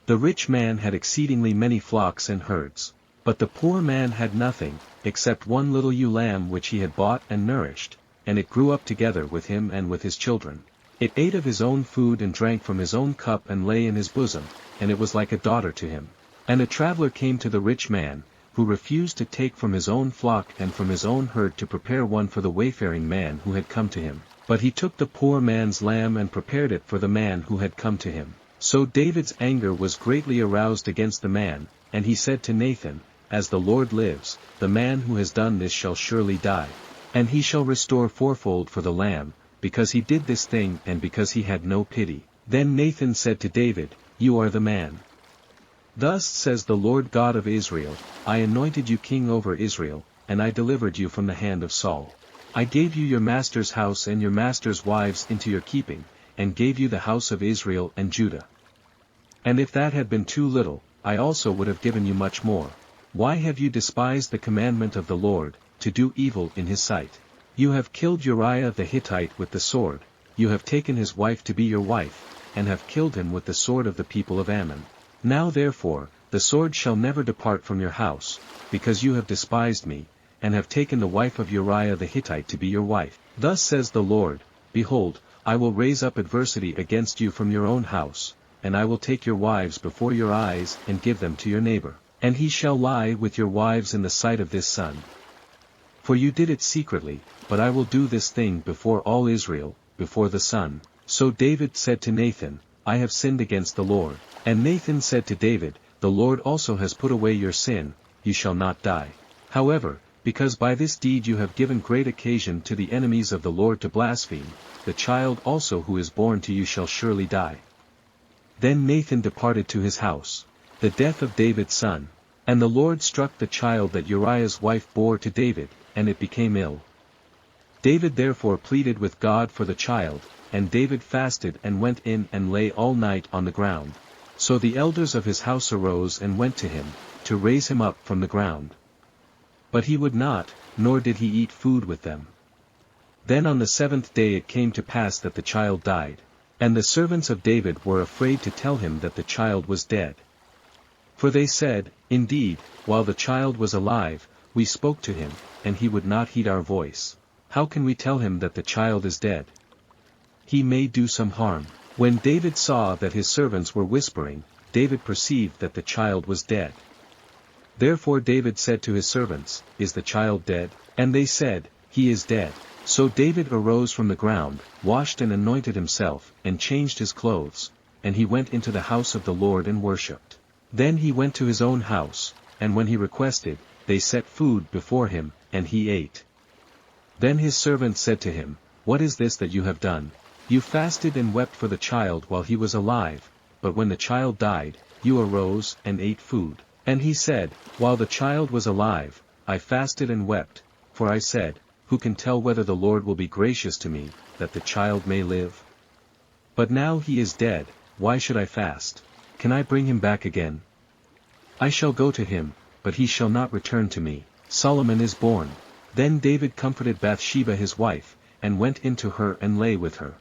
The rich man had exceedingly many flocks and herds. But the poor man had nothing, except one little ewe lamb which he had bought and nourished, and it grew up together with him and with his children. It ate of his own food and drank from his own cup and lay in his bosom, and it was like a daughter to him. And a traveler came to the rich man, who refused to take from his own flock and from his own herd to prepare one for the wayfaring man who had come to him. But he took the poor man's lamb and prepared it for the man who had come to him. So David's anger was greatly aroused against the man, and he said to Nathan, As the Lord lives, the man who has done this shall surely die. And he shall restore fourfold for the lamb, because he did this thing and because he had no pity. Then Nathan said to David, You are the man. Thus says the Lord God of Israel, I anointed you king over Israel, and I delivered you from the hand of Saul. I gave you your master's house and your master's wives into your keeping, and gave you the house of Israel and Judah. And if that had been too little, I also would have given you much more. Why have you despised the commandment of the Lord, to do evil in his sight? You have killed Uriah the Hittite with the sword, you have taken his wife to be your wife, and have killed him with the sword of the people of Ammon. Now therefore, the sword shall never depart from your house, because you have despised me, and have taken the wife of Uriah the Hittite to be your wife. Thus says the Lord, Behold, I will raise up adversity against you from your own house, and I will take your wives before your eyes and give them to your neighbor, and he shall lie with your wives in the sight of this sun. For you did it secretly, but I will do this thing before all Israel, before the sun. So David said to Nathan, I have sinned against the Lord. And Nathan said to David, The Lord also has put away your sin, you shall not die. However, because by this deed you have given great occasion to the enemies of the Lord to blaspheme, the child also who is born to you shall surely die. Then Nathan departed to his house. The death of David's son. And the Lord struck the child that Uriah's wife bore to David, and it became ill. David therefore pleaded with God for the child, and David fasted and went in and lay all night on the ground. So the elders of his house arose and went to him, to raise him up from the ground. But he would not, nor did he eat food with them. Then on the 7th day it came to pass that the child died. And the servants of David were afraid to tell him that the child was dead. For they said, Indeed, while the child was alive, we spoke to him, and he would not heed our voice. How can we tell him that the child is dead? He may do some harm. When David saw that his servants were whispering, David perceived that the child was dead. Therefore David said to his servants, Is the child dead? And they said, He is dead. So David arose from the ground, washed and anointed himself, and changed his clothes, and he went into the house of the Lord and worshipped. Then he went to his own house, and when he requested, they set food before him, and he ate. Then his servants said to him, What is this that you have done? You fasted and wept for the child while he was alive, but when the child died, you arose and ate food. And he said, While the child was alive, I fasted and wept, for I said, Who can tell whether the Lord will be gracious to me, that the child may live? But now he is dead, why should I fast? Can I bring him back again? I shall go to him, but he shall not return to me. Solomon is born. Then David comforted Bathsheba his wife, and went in to her and lay with her.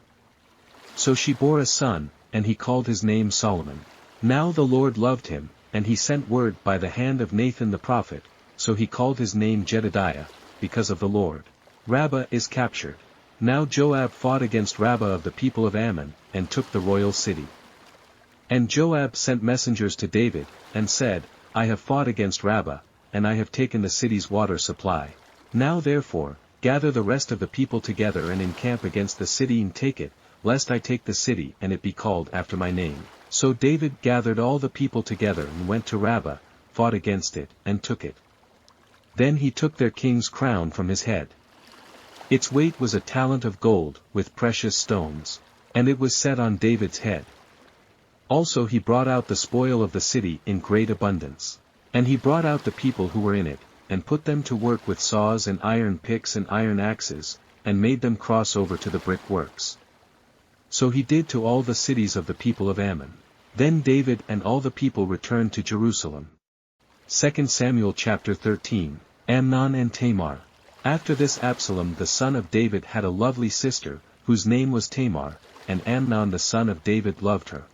So she bore a son, and he called his name Solomon. Now the Lord loved him, and he sent word by the hand of Nathan the prophet, so he called his name Jedidiah, because of the Lord. Rabbah is captured. Now Joab fought against Rabbah of the people of Ammon, and took the royal city. And Joab sent messengers to David, and said, I have fought against Rabbah, and I have taken the city's water supply. Now therefore, gather the rest of the people together and encamp against the city and take it, lest I take the city and it be called after my name. So David gathered all the people together and went to Rabbah, fought against it, and took it. Then he took their king's crown from his head. Its weight was a talent of gold, with precious stones. And it was set on David's head. Also he brought out the spoil of the city in great abundance. And he brought out the people who were in it, and put them to work with saws and iron picks and iron axes, and made them cross over to the brick works. So he did to all the cities of the people of Ammon. Then David and all the people returned to Jerusalem. 2 Samuel chapter 13, Amnon and Tamar. After this Absalom the son of David had a lovely sister, whose name was Tamar, and Amnon the son of David loved her.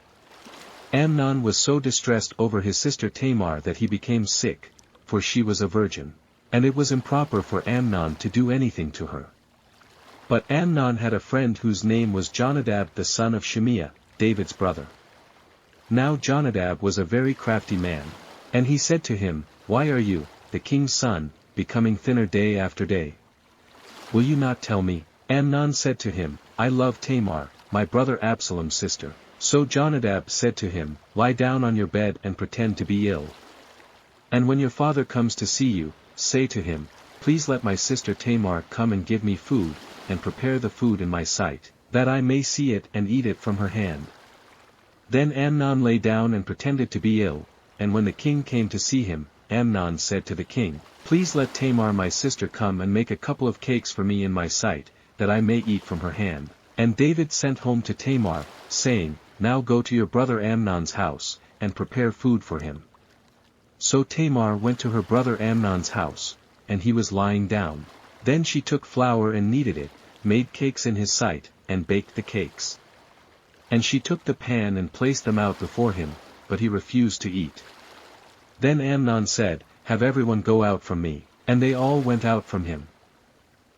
Amnon was so distressed over his sister Tamar that he became sick, for she was a virgin, and it was improper for Amnon to do anything to her. But Amnon had a friend whose name was Jonadab the son of Shimeah, David's brother. Now Jonadab was a very crafty man, and he said to him, "Why are you, the king's son, becoming thinner day after day? Will you not tell me?" Amnon said to him, "I love Tamar, my brother Absalom's sister." So Jonadab said to him, "Lie down on your bed and pretend to be ill. And when your father comes to see you, say to him, 'Please let my sister Tamar come and give me food, and prepare the food in my sight, that I may see it and eat it from her hand.'" Then Amnon lay down and pretended to be ill, and when the king came to see him, Amnon said to the king, "Please let Tamar my sister come and make a couple of cakes for me in my sight, that I may eat from her hand." And David sent home to Tamar, saying, "Now go to your brother Amnon's house, and prepare food for him." So Tamar went to her brother Amnon's house, and he was lying down. Then she took flour and kneaded it, made cakes in his sight, and baked the cakes. And she took the pan and placed them out before him, but he refused to eat. Then Amnon said, "Have everyone go out from me," and they all went out from him.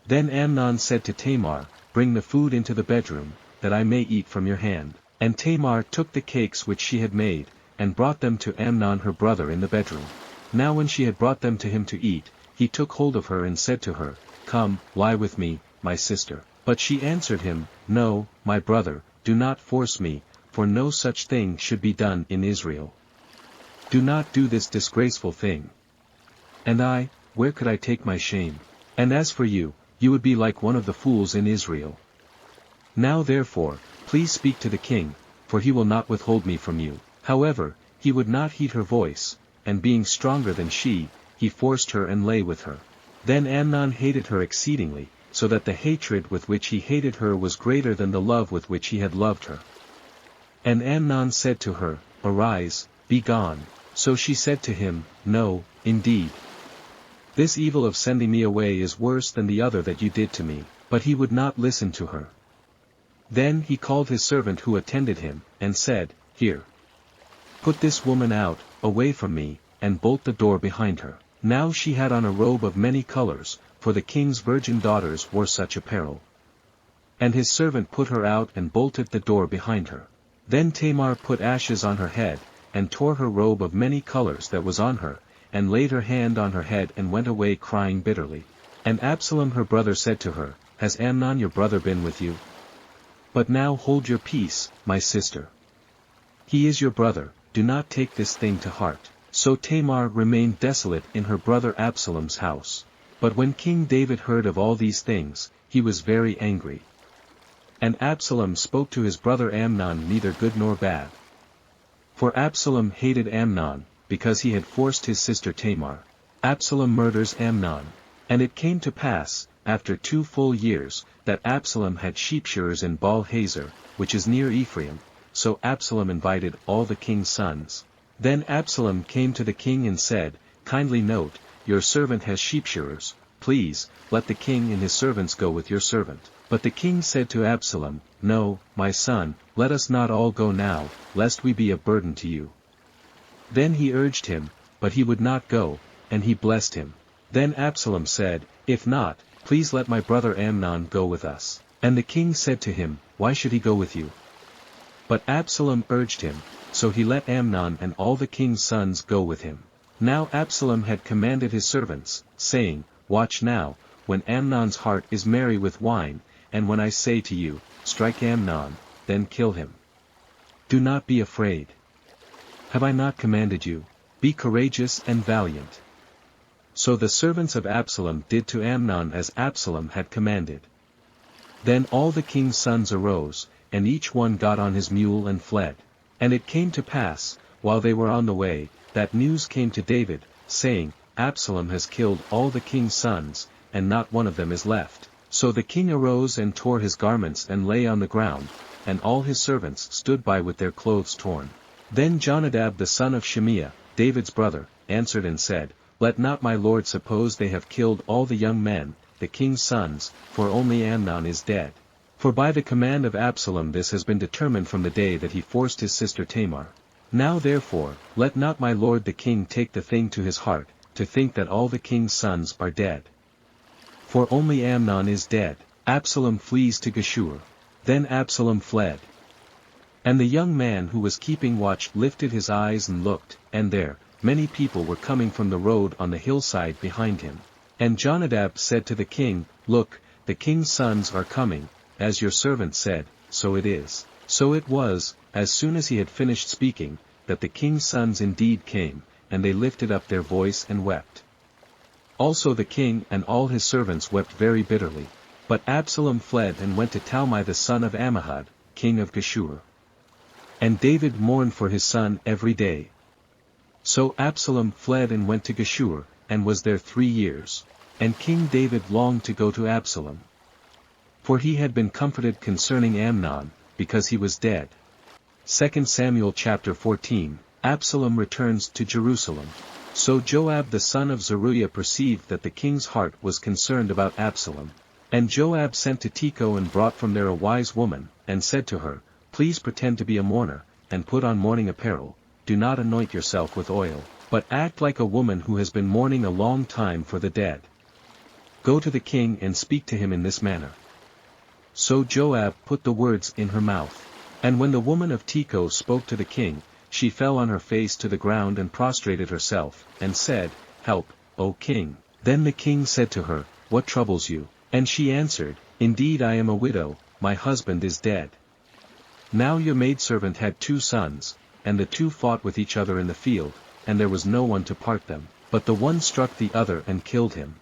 Then Amnon said to Tamar, "Bring the food into the bedroom, that I may eat from your hand." And Tamar took the cakes which she had made, and brought them to Amnon her brother in the bedroom. Now when she had brought them to him to eat, he took hold of her and said to her, "Come, lie with me, my sister." But she answered him, "No, my brother, do not force me, for no such thing should be done in Israel. Do not do this disgraceful thing. And I, where could I take my shame? And as for you, you would be like one of the fools in Israel. Now therefore, please speak to the king, for he will not withhold me from you." However, he would not heed her voice, and being stronger than she, he forced her and lay with her. Then Amnon hated her exceedingly, so that the hatred with which he hated her was greater than the love with which he had loved her. And Amnon said to her, "Arise, be gone." So she said to him, "No, indeed. This evil of sending me away is worse than the other that you did to me." But he would not listen to her. Then he called his servant who attended him, and said, "Here. Put this woman out, away from me, and bolt the door behind her." Now she had on a robe of many colors, for the king's virgin daughters wore such apparel. And his servant put her out and bolted the door behind her. Then Tamar put ashes on her head, and tore her robe of many colors that was on her, and laid her hand on her head and went away crying bitterly. And Absalom her brother said to her, "Has Amnon your brother been with you? But now hold your peace, my sister. He is your brother, do not take this thing to heart." So Tamar remained desolate in her brother Absalom's house. But when King David heard of all these things, he was very angry. And Absalom spoke to his brother Amnon neither good nor bad. For Absalom hated Amnon, because he had forced his sister Tamar. Absalom murders Amnon. And it came to pass, after 2 full years, that Absalom had sheep-shearers in Baal-Hazor, which is near Ephraim, so Absalom invited all the king's sons. Then Absalom came to the king and said, "Kindly note, your servant has sheep-shearers, please, let the king and his servants go with your servant." But the king said to Absalom, "No, my son, let us not all go now, lest we be a burden to you." Then he urged him, but he would not go, and he blessed him. Then Absalom said, "If not, please let my brother Amnon go with us." And the king said to him, "Why should he go with you?" But Absalom urged him, so he let Amnon and all the king's sons go with him. Now Absalom had commanded his servants, saying, "Watch now, when Amnon's heart is merry with wine, and when I say to you, 'Strike Amnon,' then kill him. Do not be afraid. Have I not commanded you? Be courageous and valiant." So the servants of Absalom did to Amnon as Absalom had commanded. Then all the king's sons arose, and each one got on his mule and fled. And it came to pass, while they were on the way, that news came to David, saying, "Absalom has killed all the king's sons, and not one of them is left." So the king arose and tore his garments and lay on the ground, and all his servants stood by with their clothes torn. Then Jonadab the son of Shimeah, David's brother, answered and said, "Let not my lord suppose they have killed all the young men, the king's sons, for only Amnon is dead. For by the command of Absalom this has been determined from the day that he forced his sister Tamar. Now therefore, let not my lord the king take the thing to his heart, to think that all the king's sons are dead. For only Amnon is dead. Absalom flees to Geshur. Then Absalom fled. And the young man who was keeping watch lifted his eyes and looked, and there, many people were coming from the road on the hillside behind him. And Jonadab said to the king, Look, the king's sons are coming, as your servant said, so it is. So it was, as soon as he had finished speaking, that the king's sons indeed came, and they lifted up their voice and wept. Also the king and all his servants wept very bitterly. But Absalom fled and went to Talmai the son of Ammihud, king of Geshur. And David mourned for his son every day. So Absalom fled and went to Geshur, and was there 3 years. And King David longed to go to Absalom. For he had been comforted concerning Amnon, because he was dead. 2 Samuel chapter 14, Absalom returns to Jerusalem. So Joab the son of Zeruiah perceived that the king's heart was concerned about Absalom. And Joab sent to Tekoa and brought from there a wise woman, and said to her, Please pretend to be a mourner, and put on mourning apparel, do not anoint yourself with oil, but act like a woman who has been mourning a long time for the dead. Go to the king and speak to him in this manner. So Joab put the words in her mouth. And when the woman of Tekoa spoke to the king, she fell on her face to the ground and prostrated herself, and said, Help, O king. Then the king said to her, What troubles you? And she answered, Indeed I am a widow, my husband is dead. Now your maidservant had 2 sons, and the 2 fought with each other in the field, and there was no one to part them, but the one struck the other and killed him.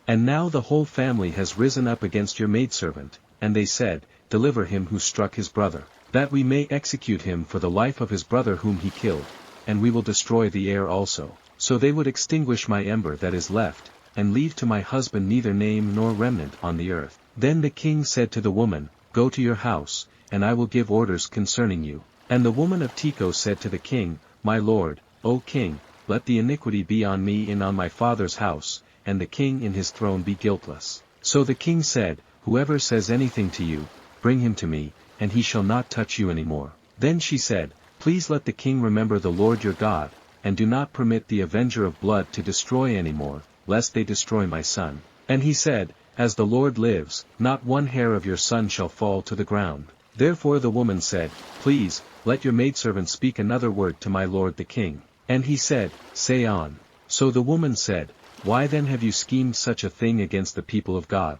And now the whole family has risen up against your maidservant, and they said, Deliver him who struck his brother, that we may execute him for the life of his brother whom he killed, and we will destroy the heir also. So they would extinguish my ember that is left, and leave to my husband neither name nor remnant on the earth. Then the king said to the woman, Go to your house, and I will give orders concerning you. And the woman of Tekoa said to the king, My lord, O king, let the iniquity be on me and on my father's house, and the king in his throne be guiltless. So the king said, Whoever says anything to you, bring him to me, and he shall not touch you any more. Then she said, Please let the king remember the Lord your God, and do not permit the avenger of blood to destroy any more, lest they destroy my son. And he said, As the Lord lives, not one hair of your son shall fall to the ground. Therefore the woman said, Please, let your maidservant speak another word to my lord the king. And he said, Say on. So the woman said, Why then have you schemed such a thing against the people of God?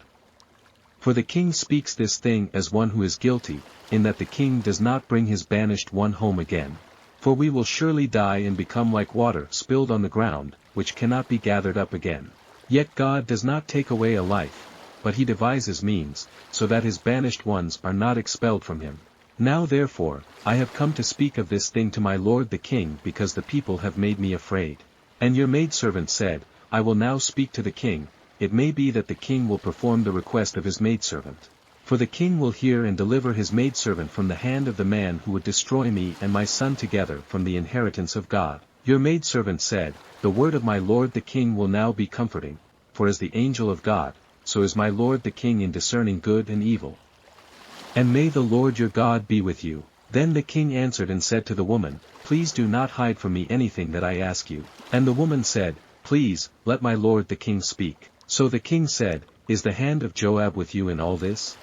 For the king speaks this thing as one who is guilty, in that the king does not bring his banished one home again. For we will surely die and become like water spilled on the ground, which cannot be gathered up again. Yet God does not take away a life, but he devises means, so that his banished ones are not expelled from him. Now therefore, I have come to speak of this thing to my lord the king because the people have made me afraid. And your maidservant said, I will now speak to the king, it may be that the king will perform the request of his maidservant. For the king will hear and deliver his maidservant from the hand of the man who would destroy me and my son together from the inheritance of God. Your maidservant said, The word of my lord the king will now be comforting, for as the angel of God, so is my lord the king in discerning good and evil. And may the Lord your God be with you. Then the king answered and said to the woman, Please do not hide from me anything that I ask you. And the woman said, Please, let my lord the king speak. So the king said, Is the hand of Joab with you in all this?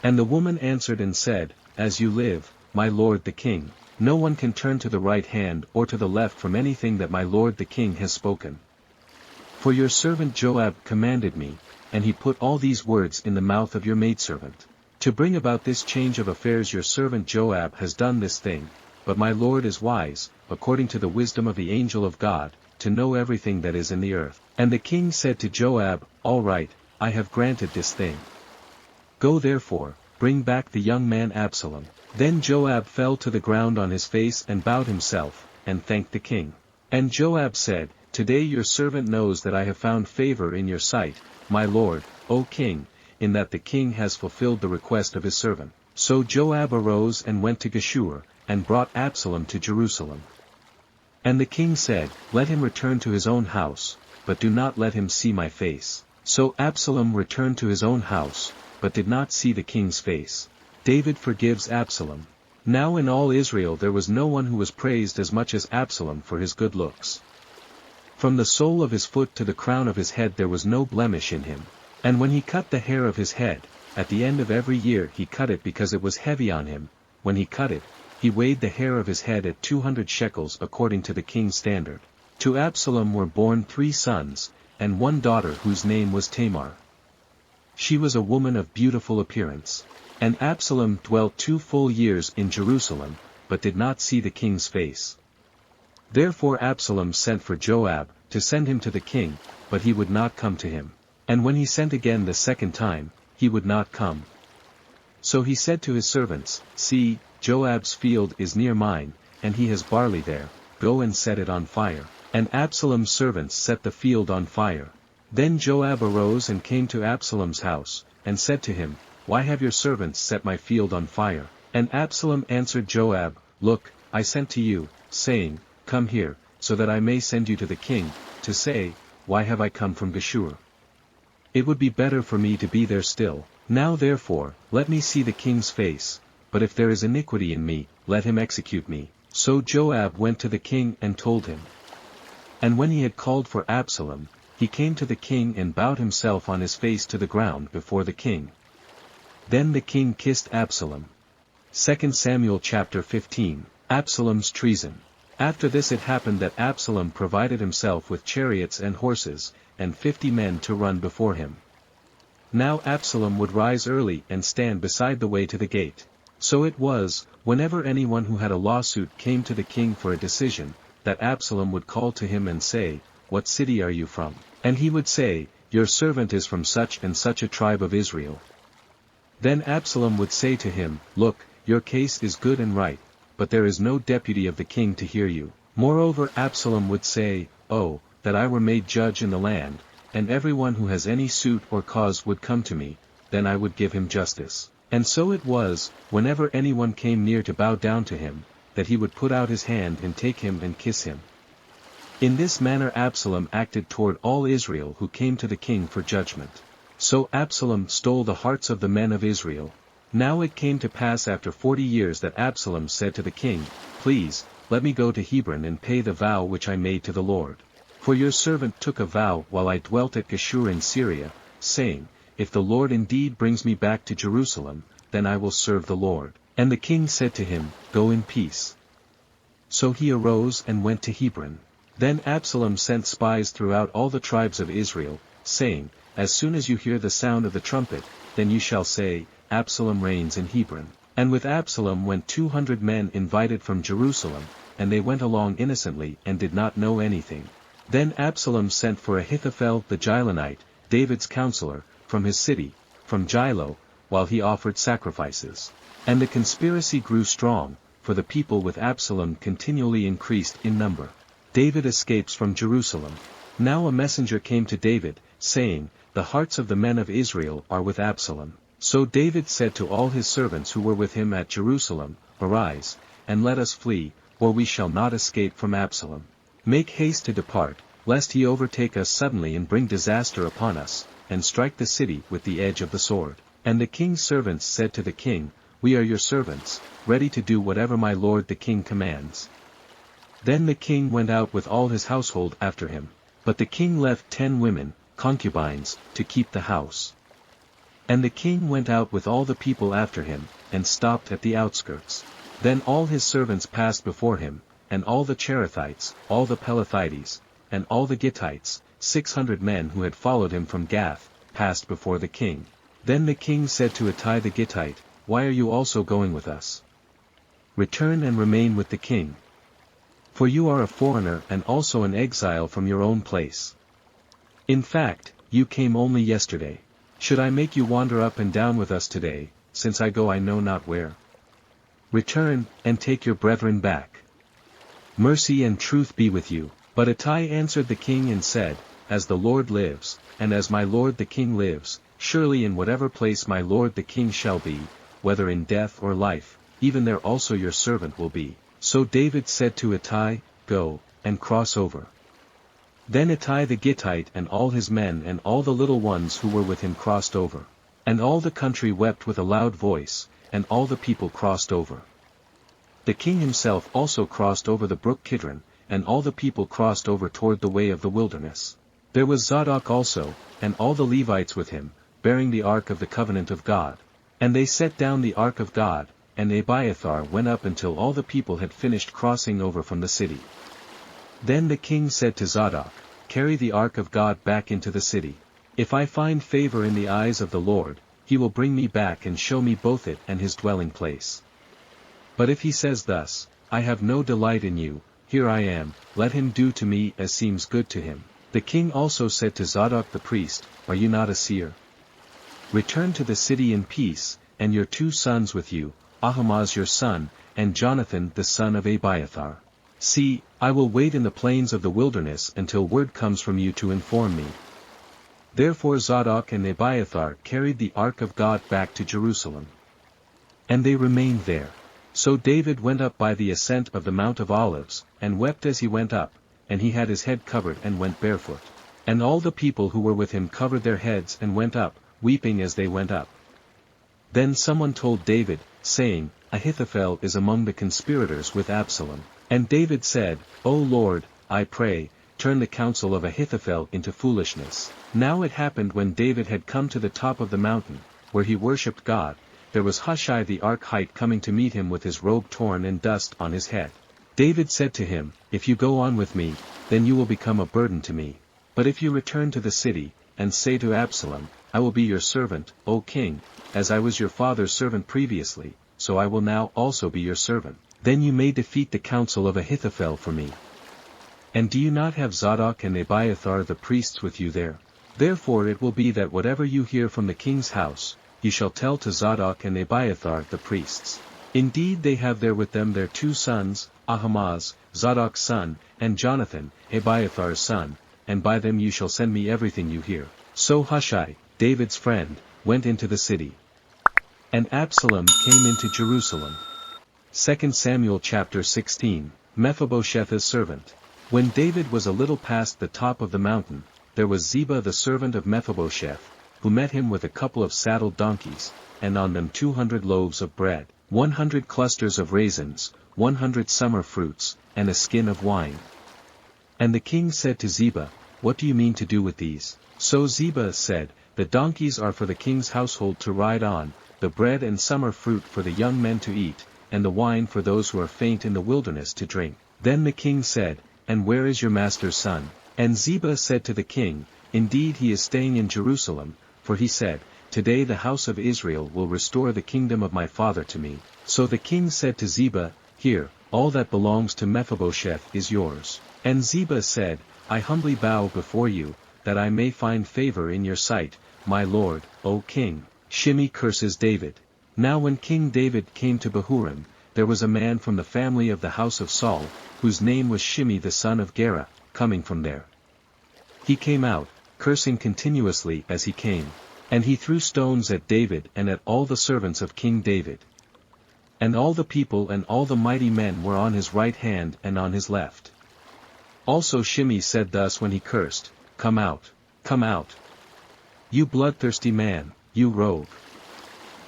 And the woman answered and said, As you live, my lord the king, no one can turn to the right hand or to the left from anything that my lord the king has spoken. For your servant Joab commanded me, and he put all these words in the mouth of your maidservant. To bring about this change of affairs your servant Joab has done this thing, but my lord is wise, according to the wisdom of the angel of God, to know everything that is in the earth. And the king said to Joab, All right, I have granted this thing. Go therefore, bring back the young man Absalom. Then Joab fell to the ground on his face and bowed himself, and thanked the king. And Joab said, Today your servant knows that I have found favor in your sight, my lord, O king, in that the king has fulfilled the request of his servant. So Joab arose and went to Geshur, and brought Absalom to Jerusalem. And the king said, Let him return to his own house, but do not let him see my face. So Absalom returned to his own house, but did not see the king's face. David forgives Absalom. Now in all Israel there was no one who was praised as much as Absalom for his good looks. From the sole of his foot to the crown of his head there was no blemish in him. And when he cut the hair of his head, at the end of every year he cut it because it was heavy on him. When he cut it, he weighed the hair of his head at 200 shekels according to the king's standard. To Absalom were born 3 sons, and 1 daughter whose name was Tamar. She was a woman of beautiful appearance. And Absalom dwelt 2 full years in Jerusalem, but did not see the king's face. Therefore Absalom sent for Joab, to send him to the king, but he would not come to him. And when he sent again the second time, he would not come. So he said to his servants, See, Joab's field is near mine, and he has barley there, go and set it on fire. And Absalom's servants set the field on fire. Then Joab arose and came to Absalom's house, and said to him, Why have your servants set my field on fire? And Absalom answered Joab, Look, I sent to you, saying, Come here, so that I may send you to the king, to say, Why have I come from Geshur? It would be better for me to be there still. Now therefore, let me see the king's face, but if there is iniquity in me, let him execute me. So Joab went to the king and told him. And when he had called for Absalom, he came to the king and bowed himself on his face to the ground before the king. Then the king kissed Absalom. 2 Samuel chapter 15, Absalom's treason. After this it happened that Absalom provided himself with chariots and horses, and 50 men to run before him. Now Absalom would rise early and stand beside the way to the gate. So it was, whenever anyone who had a lawsuit came to the king for a decision, that Absalom would call to him and say, What city are you from? And he would say, Your servant is from such and such a tribe of Israel. Then Absalom would say to him, Look, your case is good and right, but there is no deputy of the king to hear you. Moreover Absalom would say, Oh, that I were made judge in the land, and everyone who has any suit or cause would come to me, then I would give him justice. And so it was, whenever anyone came near to bow down to him, that he would put out his hand and take him and kiss him. In this manner Absalom acted toward all Israel who came to the king for judgment. So Absalom stole the hearts of the men of Israel. Now it came to pass after 40 years that Absalom said to the king, Please, let me go to Hebron and pay the vow which I made to the Lord. For your servant took a vow while I dwelt at Geshur in Syria, saying, If the Lord indeed brings me back to Jerusalem, then I will serve the Lord. And the king said to him, Go in peace. So he arose and went to Hebron. Then Absalom sent spies throughout all the tribes of Israel, saying, As soon as you hear the sound of the trumpet, then you shall say, Absalom reigns in Hebron. And with Absalom went 200 men invited from Jerusalem, and they went along innocently and did not know anything. Then Absalom sent for Ahithophel the Gilonite, David's counselor, from his city, from Gilo, while he offered sacrifices. And the conspiracy grew strong, for the people with Absalom continually increased in number. David escapes from Jerusalem. Now a messenger came to David, saying, The hearts of the men of Israel are with Absalom. So David said to all his servants who were with him at Jerusalem, Arise, and let us flee, or we shall not escape from Absalom. Make haste to depart, lest he overtake us suddenly and bring disaster upon us, and strike the city with the edge of the sword. And the king's servants said to the king, We are your servants, ready to do whatever my lord the king commands. Then the king went out with all his household after him. But the king left 10 women, concubines, to keep the house. And the king went out with all the people after him, and stopped at the outskirts. Then all his servants passed before him, and all the Cherethites, all the Pelethites, and all the Gittites, 600 men who had followed him from Gath, passed before the king. Then the king said to Ittai the Gittite, Why are you also going with us? Return and remain with the king. For you are a foreigner and also an exile from your own place. In fact, you came only yesterday. Should I make you wander up and down with us today, since I go I know not where? Return, and take your brethren back. Mercy and truth be with you. But Ittai answered the king and said, As the Lord lives, and as my lord the king lives, surely in whatever place my lord the king shall be, whether in death or life, even there also your servant will be. So David said to Ittai, Go, and cross over. Then Ittai the Gittite and all his men and all the little ones who were with him crossed over. And all the country wept with a loud voice, and all the people crossed over. The king himself also crossed over the brook Kidron, and all the people crossed over toward the way of the wilderness. There was Zadok also, and all the Levites with him, bearing the ark of the covenant of God. And they set down the ark of God, and Abiathar went up until all the people had finished crossing over from the city. Then the king said to Zadok, "Carry the ark of God back into the city. If I find favor in the eyes of the Lord, he will bring me back and show me both it and his dwelling place. But if he says thus, I have no delight in you, here I am, let him do to me as seems good to him." The king also said to Zadok the priest, "Are you not a seer? Return to the city in peace, and your 2 sons with you, Ahimaaz your son, and Jonathan the son of Abiathar. See, I will wait in the plains of the wilderness until word comes from you to inform me." Therefore Zadok and Abiathar carried the ark of God back to Jerusalem. And they remained there. So David went up by the ascent of the Mount of Olives, and wept as he went up, and he had his head covered and went barefoot. And all the people who were with him covered their heads and went up, weeping as they went up. Then someone told David, saying, "Ahithophel is among the conspirators with Absalom." And David said, "O Lord, I pray, turn the counsel of Ahithophel into foolishness." Now it happened when David had come to the top of the mountain, where he worshipped God, there was Hushai the Archite coming to meet him with his robe torn and dust on his head. David said to him, "If you go on with me, then you will become a burden to me. But if you return to the city, and say to Absalom, I will be your servant, O king, as I was your father's servant previously, so I will now also be your servant, then you may defeat the counsel of Ahithophel for me. And do you not have Zadok and Abiathar the priests with you there? Therefore it will be that whatever you hear from the king's house, you shall tell to Zadok and Abiathar the priests. Indeed they have there with them their 2 sons, Ahimaaz, Zadok's son, and Jonathan, Abiathar's son, and by them you shall send me everything you hear." So Hushai, David's friend, went into the city. And Absalom came into Jerusalem. 2 Samuel chapter 16, Mephibosheth's servant. When David was a little past the top of the mountain, there was Ziba the servant of Mephibosheth, who met him with a couple of saddled donkeys, and on them 200 loaves of bread, 100 clusters of raisins, 100 summer fruits, and a skin of wine. And the king said to Ziba, "What do you mean to do with these?" So Ziba said, "The donkeys are for the king's household to ride on, the bread and summer fruit for the young men to eat, and the wine for those who are faint in the wilderness to drink." Then the king said, "And where is your master's son?" And Ziba said to the king, "Indeed he is staying in Jerusalem, for he said, Today the house of Israel will restore the kingdom of my father to me." So the king said to Ziba, "Here, all that belongs to Mephibosheth is yours." And Ziba said, "I humbly bow before you, that I may find favor in your sight, my lord, O king." Shimei curses David. Now when King David came to Bahurim, there was a man from the family of the house of Saul, whose name was Shimei the son of Gera, coming from there. He came out, cursing continuously as he came. And he threw stones at David and at all the servants of King David. And all the people and all the mighty men were on his right hand and on his left. Also Shimei said thus when he cursed, "Come out, come out. You bloodthirsty man, you rogue.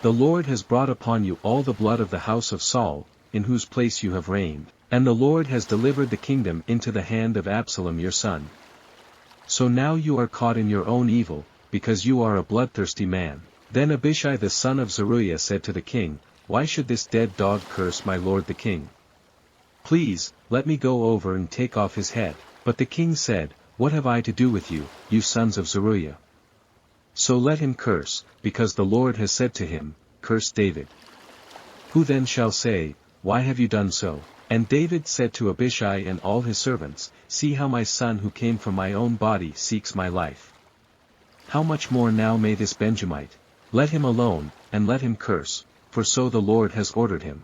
The Lord has brought upon you all the blood of the house of Saul, in whose place you have reigned, and the Lord has delivered the kingdom into the hand of Absalom your son. So now you are caught in your own evil, because you are a bloodthirsty man." Then Abishai the son of Zeruiah said to the king, "Why should this dead dog curse my lord the king? Please, let me go over and take off his head." But the king said, "What have I to do with you, you sons of Zeruiah? So let him curse, because the Lord has said to him, Curse David. Who then shall say, Why have you done so?" And David said to Abishai and all his servants, "See how my son who came from my own body seeks my life. How much more now may this Benjamite? Let him alone, and let him curse, for so the Lord has ordered him.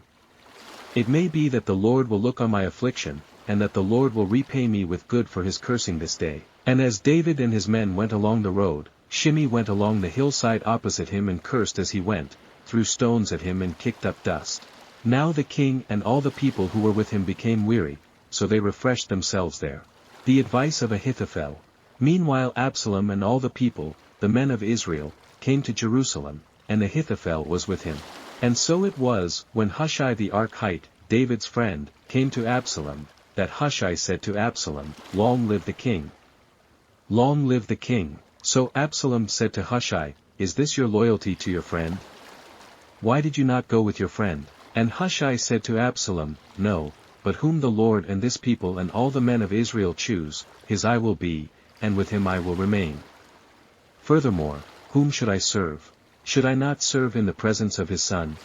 It may be that the Lord will look on my affliction, and that the Lord will repay me with good for his cursing this day." And as David and his men went along the road, Shimei went along the hillside opposite him and cursed as he went, threw stones at him and kicked up dust. Now the king and all the people who were with him became weary, so they refreshed themselves there. The advice of Ahithophel. Meanwhile Absalom and all the people, the men of Israel, came to Jerusalem, and Ahithophel was with him. And so it was, when Hushai the Archite, David's friend, came to Absalom, that Hushai said to Absalom, "Long live the king! Long live the king!" So Absalom said to Hushai, "Is this your loyalty to your friend? Why did you not go with your friend?" And Hushai said to Absalom, "No, but whom the Lord and this people and all the men of Israel choose, his I will be, and with him I will remain. Furthermore, whom should I serve? Should I not serve in the presence of his son?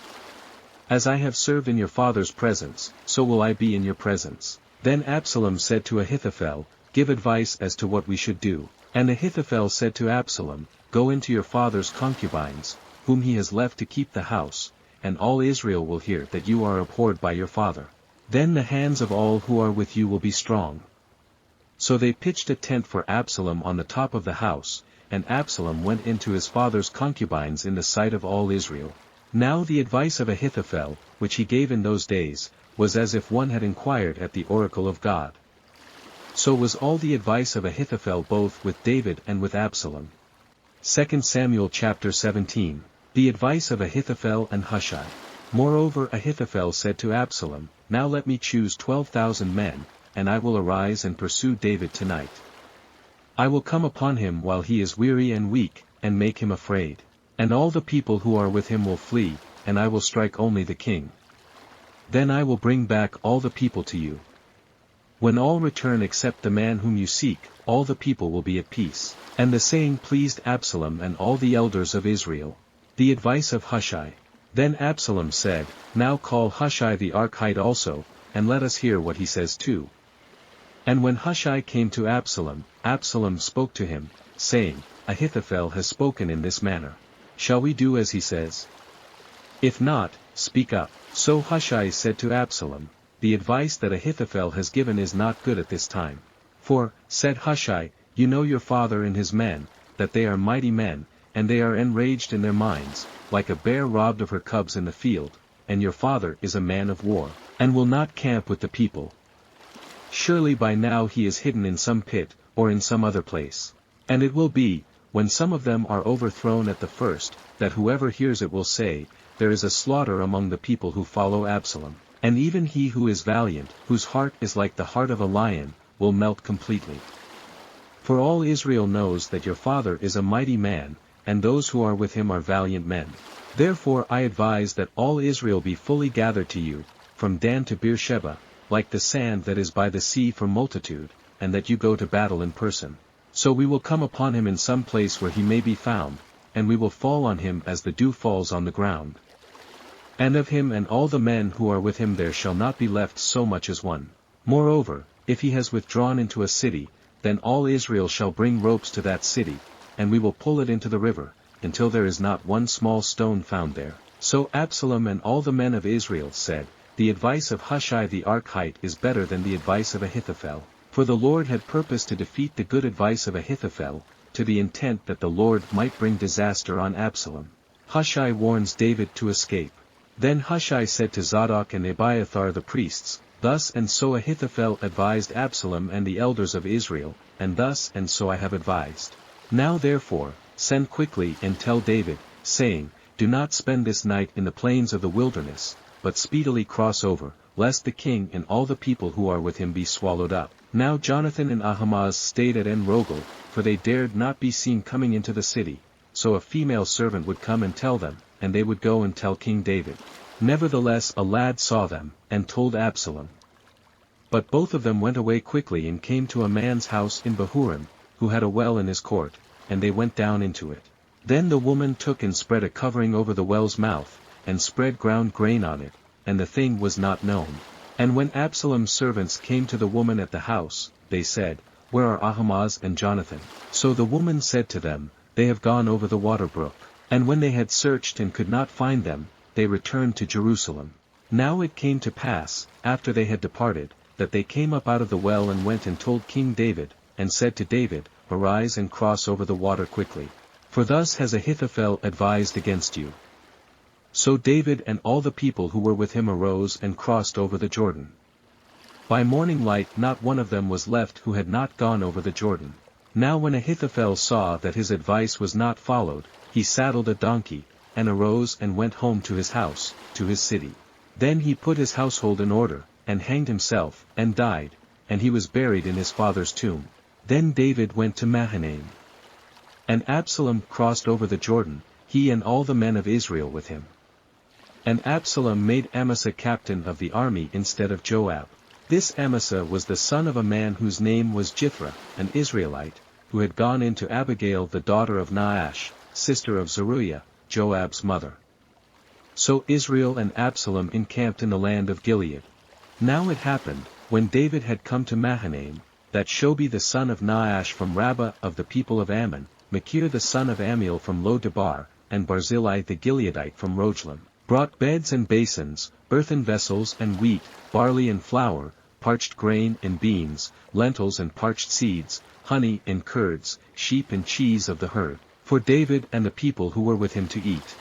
As I have served in your father's presence, so will I be in your presence." Then Absalom said to Ahithophel, "Give advice as to what we should do." And Ahithophel said to Absalom, "Go into your father's concubines, whom he has left to keep the house, and all Israel will hear that you are abhorred by your father. Then the hands of all who are with you will be strong." So they pitched a tent for Absalom on the top of the house, and Absalom went into his father's concubines in the sight of all Israel. Now the advice of Ahithophel, which he gave in those days, was as if one had inquired at the oracle of God. So was all the advice of Ahithophel both with David and with Absalom. 2 Samuel chapter 17. The advice of Ahithophel and Hushai. Moreover Ahithophel said to Absalom, "Now let me choose 12,000 men, and I will arise and pursue David tonight. I will come upon him while he is weary and weak, and make him afraid. And all the people who are with him will flee, and I will strike only the king. Then I will bring back all the people to you. When all return except the man whom you seek, all the people will be at peace." And the saying pleased Absalom and all the elders of Israel. The advice of Hushai. Then Absalom said, "Now call Hushai the Archite also, and let us hear what he says too." And when Hushai came to Absalom, Absalom spoke to him, saying, "Ahithophel has spoken in this manner. Shall we do as he says? If not, speak up." So Hushai said to Absalom, "The advice that Ahithophel has given is not good at this time. For, said Hushai, you know your father and his men, that they are mighty men, and they are enraged in their minds, like a bear robbed of her cubs in the field, and your father is a man of war, and will not camp with the people. Surely by now he is hidden in some pit, or in some other place. And it will be, when some of them are overthrown at the first, that whoever hears it will say, there is a slaughter among the people who follow Absalom, and even he who is valiant, whose heart is like the heart of a lion, will melt completely. For all Israel knows that your father is a mighty man, and those who are with him are valiant men. Therefore I advise that all Israel be fully gathered to you, from Dan to Beersheba, like the sand that is by the sea for multitude, and that you go to battle in person. So we will come upon him in some place where he may be found, and we will fall on him as the dew falls on the ground. And of him and all the men who are with him there shall not be left so much as one. Moreover, if he has withdrawn into a city, then all Israel shall bring ropes to that city, and we will pull it into the river, until there is not one small stone found there." So Absalom and all the men of Israel said, "The advice of Hushai the Archite is better than the advice of Ahithophel." For the Lord had purposed to defeat the good advice of Ahithophel, to the intent that the Lord might bring disaster on Absalom. Hushai warns David to escape. Then Hushai said to Zadok and Abiathar the priests, "Thus and so Ahithophel advised Absalom and the elders of Israel, and thus and so I have advised. Now therefore, send quickly and tell David, saying, Do not spend this night in the plains of the wilderness, but speedily cross over, lest the king and all the people who are with him be swallowed up." Now Jonathan and Ahimaaz stayed at En-Rogel, for they dared not be seen coming into the city, so a female servant would come and tell them, and they would go and tell King David. Nevertheless a lad saw them, and told Absalom. But both of them went away quickly and came to a man's house in Bahurim, who had a well in his court, and they went down into it. Then the woman took and spread a covering over the well's mouth, and spread ground grain on it, and the thing was not known. And when Absalom's servants came to the woman at the house, they said, "Where are Ahimaaz and Jonathan?" So the woman said to them, "They have gone over the water brook." And when they had searched and could not find them, they returned to Jerusalem. Now it came to pass, after they had departed, that they came up out of the well and went and told King David, and said to David, "Arise and cross over the water quickly. For thus has Ahithophel advised against you." So David and all the people who were with him arose and crossed over the Jordan. By morning light not one of them was left who had not gone over the Jordan. Now when Ahithophel saw that his advice was not followed, he saddled a donkey, and arose and went home to his house, to his city. Then he put his household in order, and hanged himself, and died, and he was buried in his father's tomb. Then David went to Mahanaim. And Absalom crossed over the Jordan, he and all the men of Israel with him. And Absalom made Amasa captain of the army instead of Joab. This Amasa was the son of a man whose name was Jithra, an Israelite, who had gone in to Abigail the daughter of Naash, sister of Zeruiah, Joab's mother. So Israel and Absalom encamped in the land of Gilead. Now it happened, when David had come to Mahanaim, that Shobi the son of Naash from Rabbah of the people of Ammon, Machir the son of Amiel from Lo-Debar, and Barzillai the Gileadite from Rojlim, brought beds and basins, earthen vessels and wheat, barley and flour, parched grain and beans, lentils and parched seeds, honey and curds, sheep and cheese of the herd, for David and the people who were with him to eat.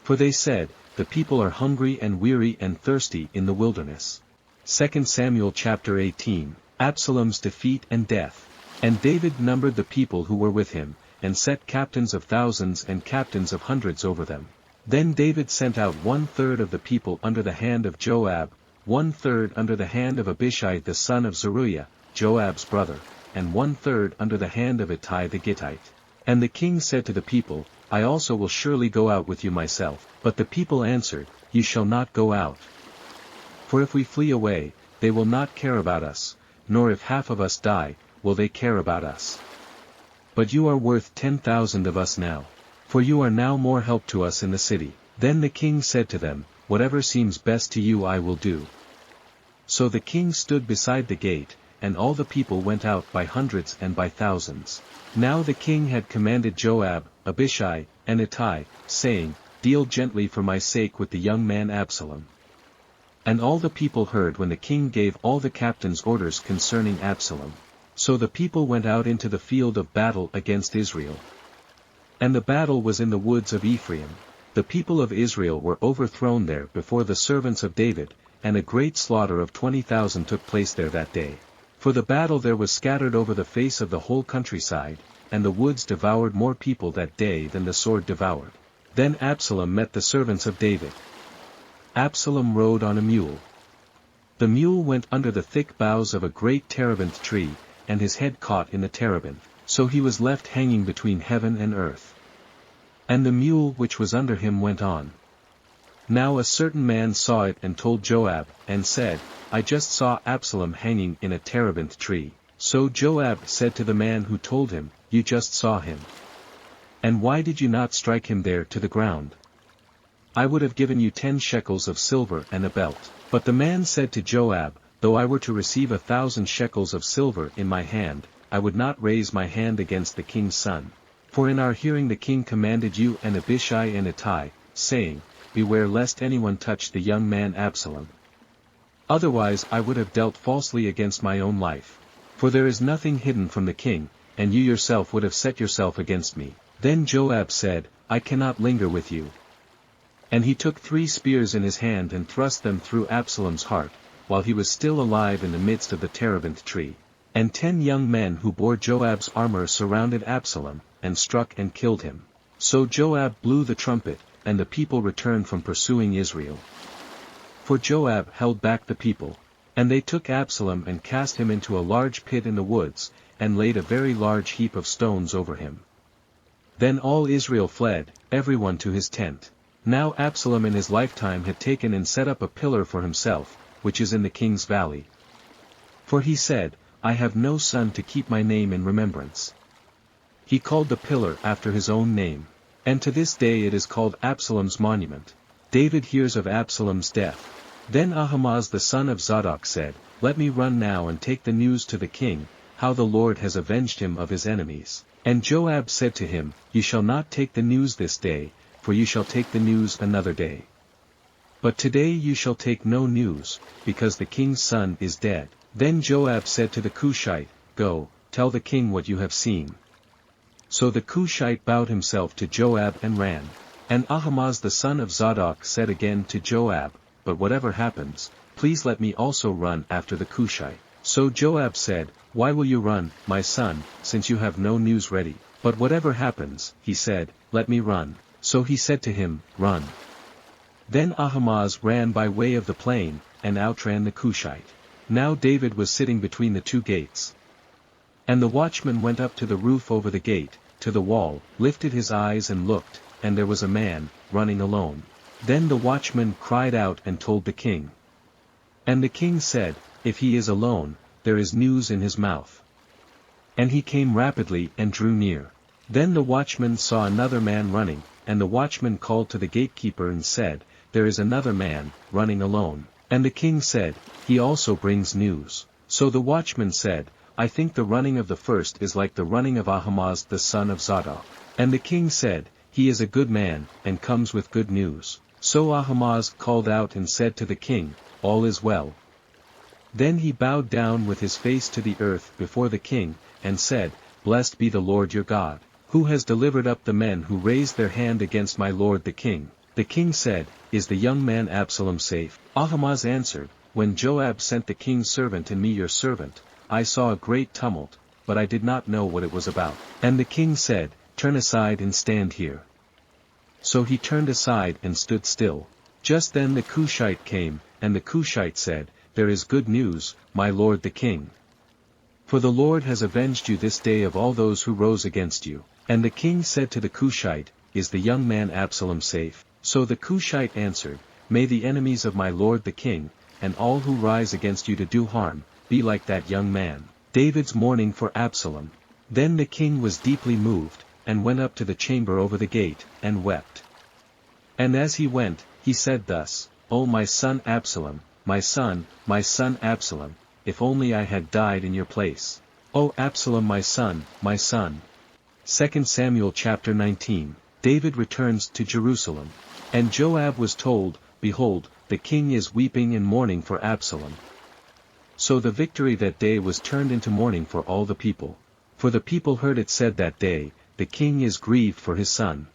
For they said, the people are hungry and weary and thirsty in the wilderness. 2 Samuel chapter 18, Absalom's defeat and death. And David numbered the people who were with him, and set captains of thousands and captains of hundreds over them. Then David sent out 1/3 of the people under the hand of Joab, 1/3 under the hand of Abishai the son of Zeruiah, Joab's brother, and 1/3 under the hand of Ittai the Gittite. And the king said to the people, I also will surely go out with you myself. But the people answered, You shall not go out. For if we flee away, they will not care about us, nor if half of us die, will they care about us. But you are worth 10,000 of us now. For you are now more help to us in the city. Then the king said to them, Whatever seems best to you I will do. So the king stood beside the gate, and all the people went out by hundreds and by thousands. Now the king had commanded Joab, Abishai, and Ittai, saying, Deal gently for my sake with the young man Absalom. And all the people heard when the king gave all the captains orders concerning Absalom. So the people went out into the field of battle against Israel. And the battle was in the woods of Ephraim. The people of Israel were overthrown there before the servants of David, and a great slaughter of 20,000 took place there that day. For the battle there was scattered over the face of the whole countryside, and the woods devoured more people that day than the sword devoured. Then Absalom met the servants of David. Absalom rode on a mule. The mule went under the thick boughs of a great terebinth tree, and his head caught in the terebinth, so he was left hanging between heaven and earth. And the mule which was under him went on. Now a certain man saw it and told Joab, and said, I just saw Absalom hanging in a terebinth tree. So Joab said to the man who told him, You just saw him. And why did you not strike him there to the ground? I would have given you 10 shekels of silver and a belt. But the man said to Joab, Though I were to receive 1,000 shekels of silver in my hand, I would not raise my hand against the king's son. For in our hearing the king commanded you and Abishai and Ittai, saying, Beware lest anyone touch the young man Absalom. Otherwise I would have dealt falsely against my own life. For there is nothing hidden from the king, and you yourself would have set yourself against me. Then Joab said, I cannot linger with you. And he took 3 spears in his hand and thrust them through Absalom's heart, while he was still alive in the midst of the terebinth tree. And 10 young men who bore Joab's armor surrounded Absalom, and struck and killed him. So Joab blew the trumpet, and the people returned from pursuing Israel. For Joab held back the people. And they took Absalom and cast him into a large pit in the woods, and laid a very large heap of stones over him. Then all Israel fled, everyone to his tent. Now Absalom in his lifetime had taken and set up a pillar for himself, which is in the king's valley. For he said, I have no son to keep my name in remembrance. He called the pillar after his own name. And to this day it is called Absalom's monument. David hears of Absalom's death. Then Ahimaaz the son of Zadok said, Let me run now and take the news to the king, how the Lord has avenged him of his enemies. And Joab said to him, You shall not take the news this day, for you shall take the news another day. But today you shall take no news, because the king's son is dead. Then Joab said to the Cushite, Go, tell the king what you have seen. So the Cushite bowed himself to Joab and ran. And Ahimaaz the son of Zadok said again to Joab, But whatever happens, please let me also run after the Cushite. So Joab said, why will you run, my son, since you have no news ready? But whatever happens, he said, let me run. So he said to him, run. Then Ahimaaz ran by way of the plain, and outran the Cushite. Now David was sitting between the two gates. And the watchman went up to the roof over the gate, to the wall, lifted his eyes and looked, and there was a man, running alone. Then the watchman cried out and told the king. And the king said, if he is alone, there is news in his mouth. And he came rapidly and drew near. Then the watchman saw another man running, and the watchman called to the gatekeeper and said, there is another man, running alone. And the king said, he also brings news. So the watchman said, I think the running of the first is like the running of Ahimaaz the son of Zadok. And the king said, he is a good man, and comes with good news. So Ahimaaz called out and said to the king, all is well. Then he bowed down with his face to the earth before the king, and said, blessed be the Lord your God, who has delivered up the men who raised their hand against my lord the king. The king said, is the young man Absalom safe? Ahimaaz answered, when Joab sent the king's servant and me your servant, I saw a great tumult, but I did not know what it was about. And the king said, turn aside and stand here. So he turned aside and stood still. Just then the Cushite came, and the Cushite said, there is good news, my lord the king. For the Lord has avenged you this day of all those who rose against you. And the king said to the Cushite, is the young man Absalom safe? So the Cushite answered, may the enemies of my lord the king, and all who rise against you to do harm, be like that young man. David's mourning for Absalom. Then the king was deeply moved, and went up to the chamber over the gate, and wept. And as he went, he said thus, O my son Absalom, my son Absalom, if only I had died in your place. O Absalom my son, my son. 2 Samuel chapter 19. David returns to Jerusalem. And Joab was told, behold, the king is weeping and mourning for Absalom. So the victory that day was turned into mourning for all the people. For the people heard it said that day, the king is grieved for his son.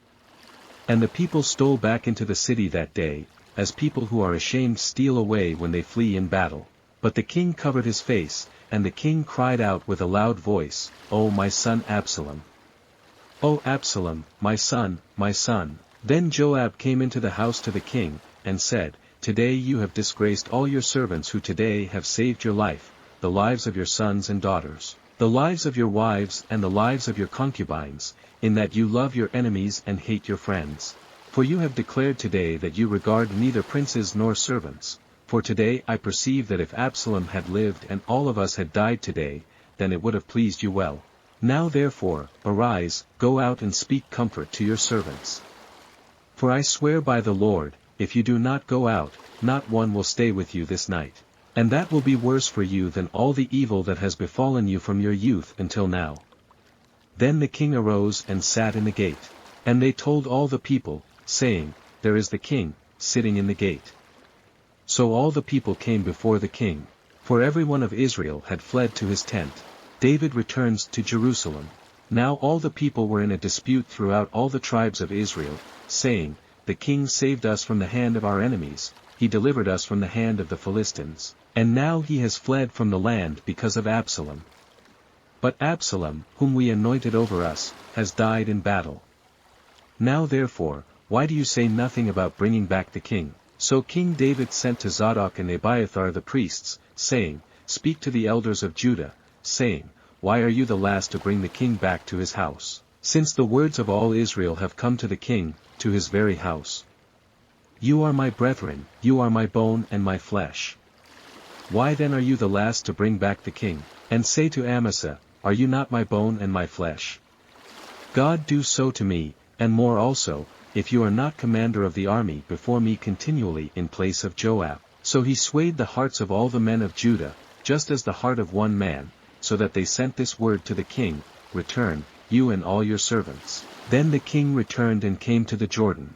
And the people stole back into the city that day, as people who are ashamed steal away when they flee in battle. But the king covered his face, and the king cried out with a loud voice, O my son Absalom! O Absalom, my son, my son! Then Joab came into the house to the king, and said, today you have disgraced all your servants who today have saved your life, the lives of your sons and daughters, the lives of your wives and the lives of your concubines, in that you love your enemies and hate your friends. For you have declared today that you regard neither princes nor servants. For today I perceive that if Absalom had lived and all of us had died today, then it would have pleased you well. Now therefore, arise, go out and speak comfort to your servants. For I swear by the Lord, if you do not go out, not one will stay with you this night. And that will be worse for you than all the evil that has befallen you from your youth until now. Then the king arose and sat in the gate. And they told all the people, saying, there is the king, sitting in the gate. So all the people came before the king, for every one of Israel had fled to his tent. David returns to Jerusalem. Now all the people were in a dispute throughout all the tribes of Israel, saying, the king saved us from the hand of our enemies, he delivered us from the hand of the Philistines, and now he has fled from the land because of Absalom. But Absalom, whom we anointed over us, has died in battle. Now therefore, why do you say nothing about bringing back the king? So King David sent to Zadok and Abiathar the priests, saying, speak to the elders of Judah, saying, why are you the last to bring the king back to his house, since the words of all Israel have come to the king, to his very house? You are my brethren, you are my bone and my flesh. Why then are you the last to bring back the king? And say to Amasa, are you not my bone and my flesh? God do so to me, and more also, if you are not commander of the army before me continually in place of Joab. So he swayed the hearts of all the men of Judah, just as the heart of one man, so that they sent this word to the king, return, you and all your servants. Then the king returned and came to the Jordan.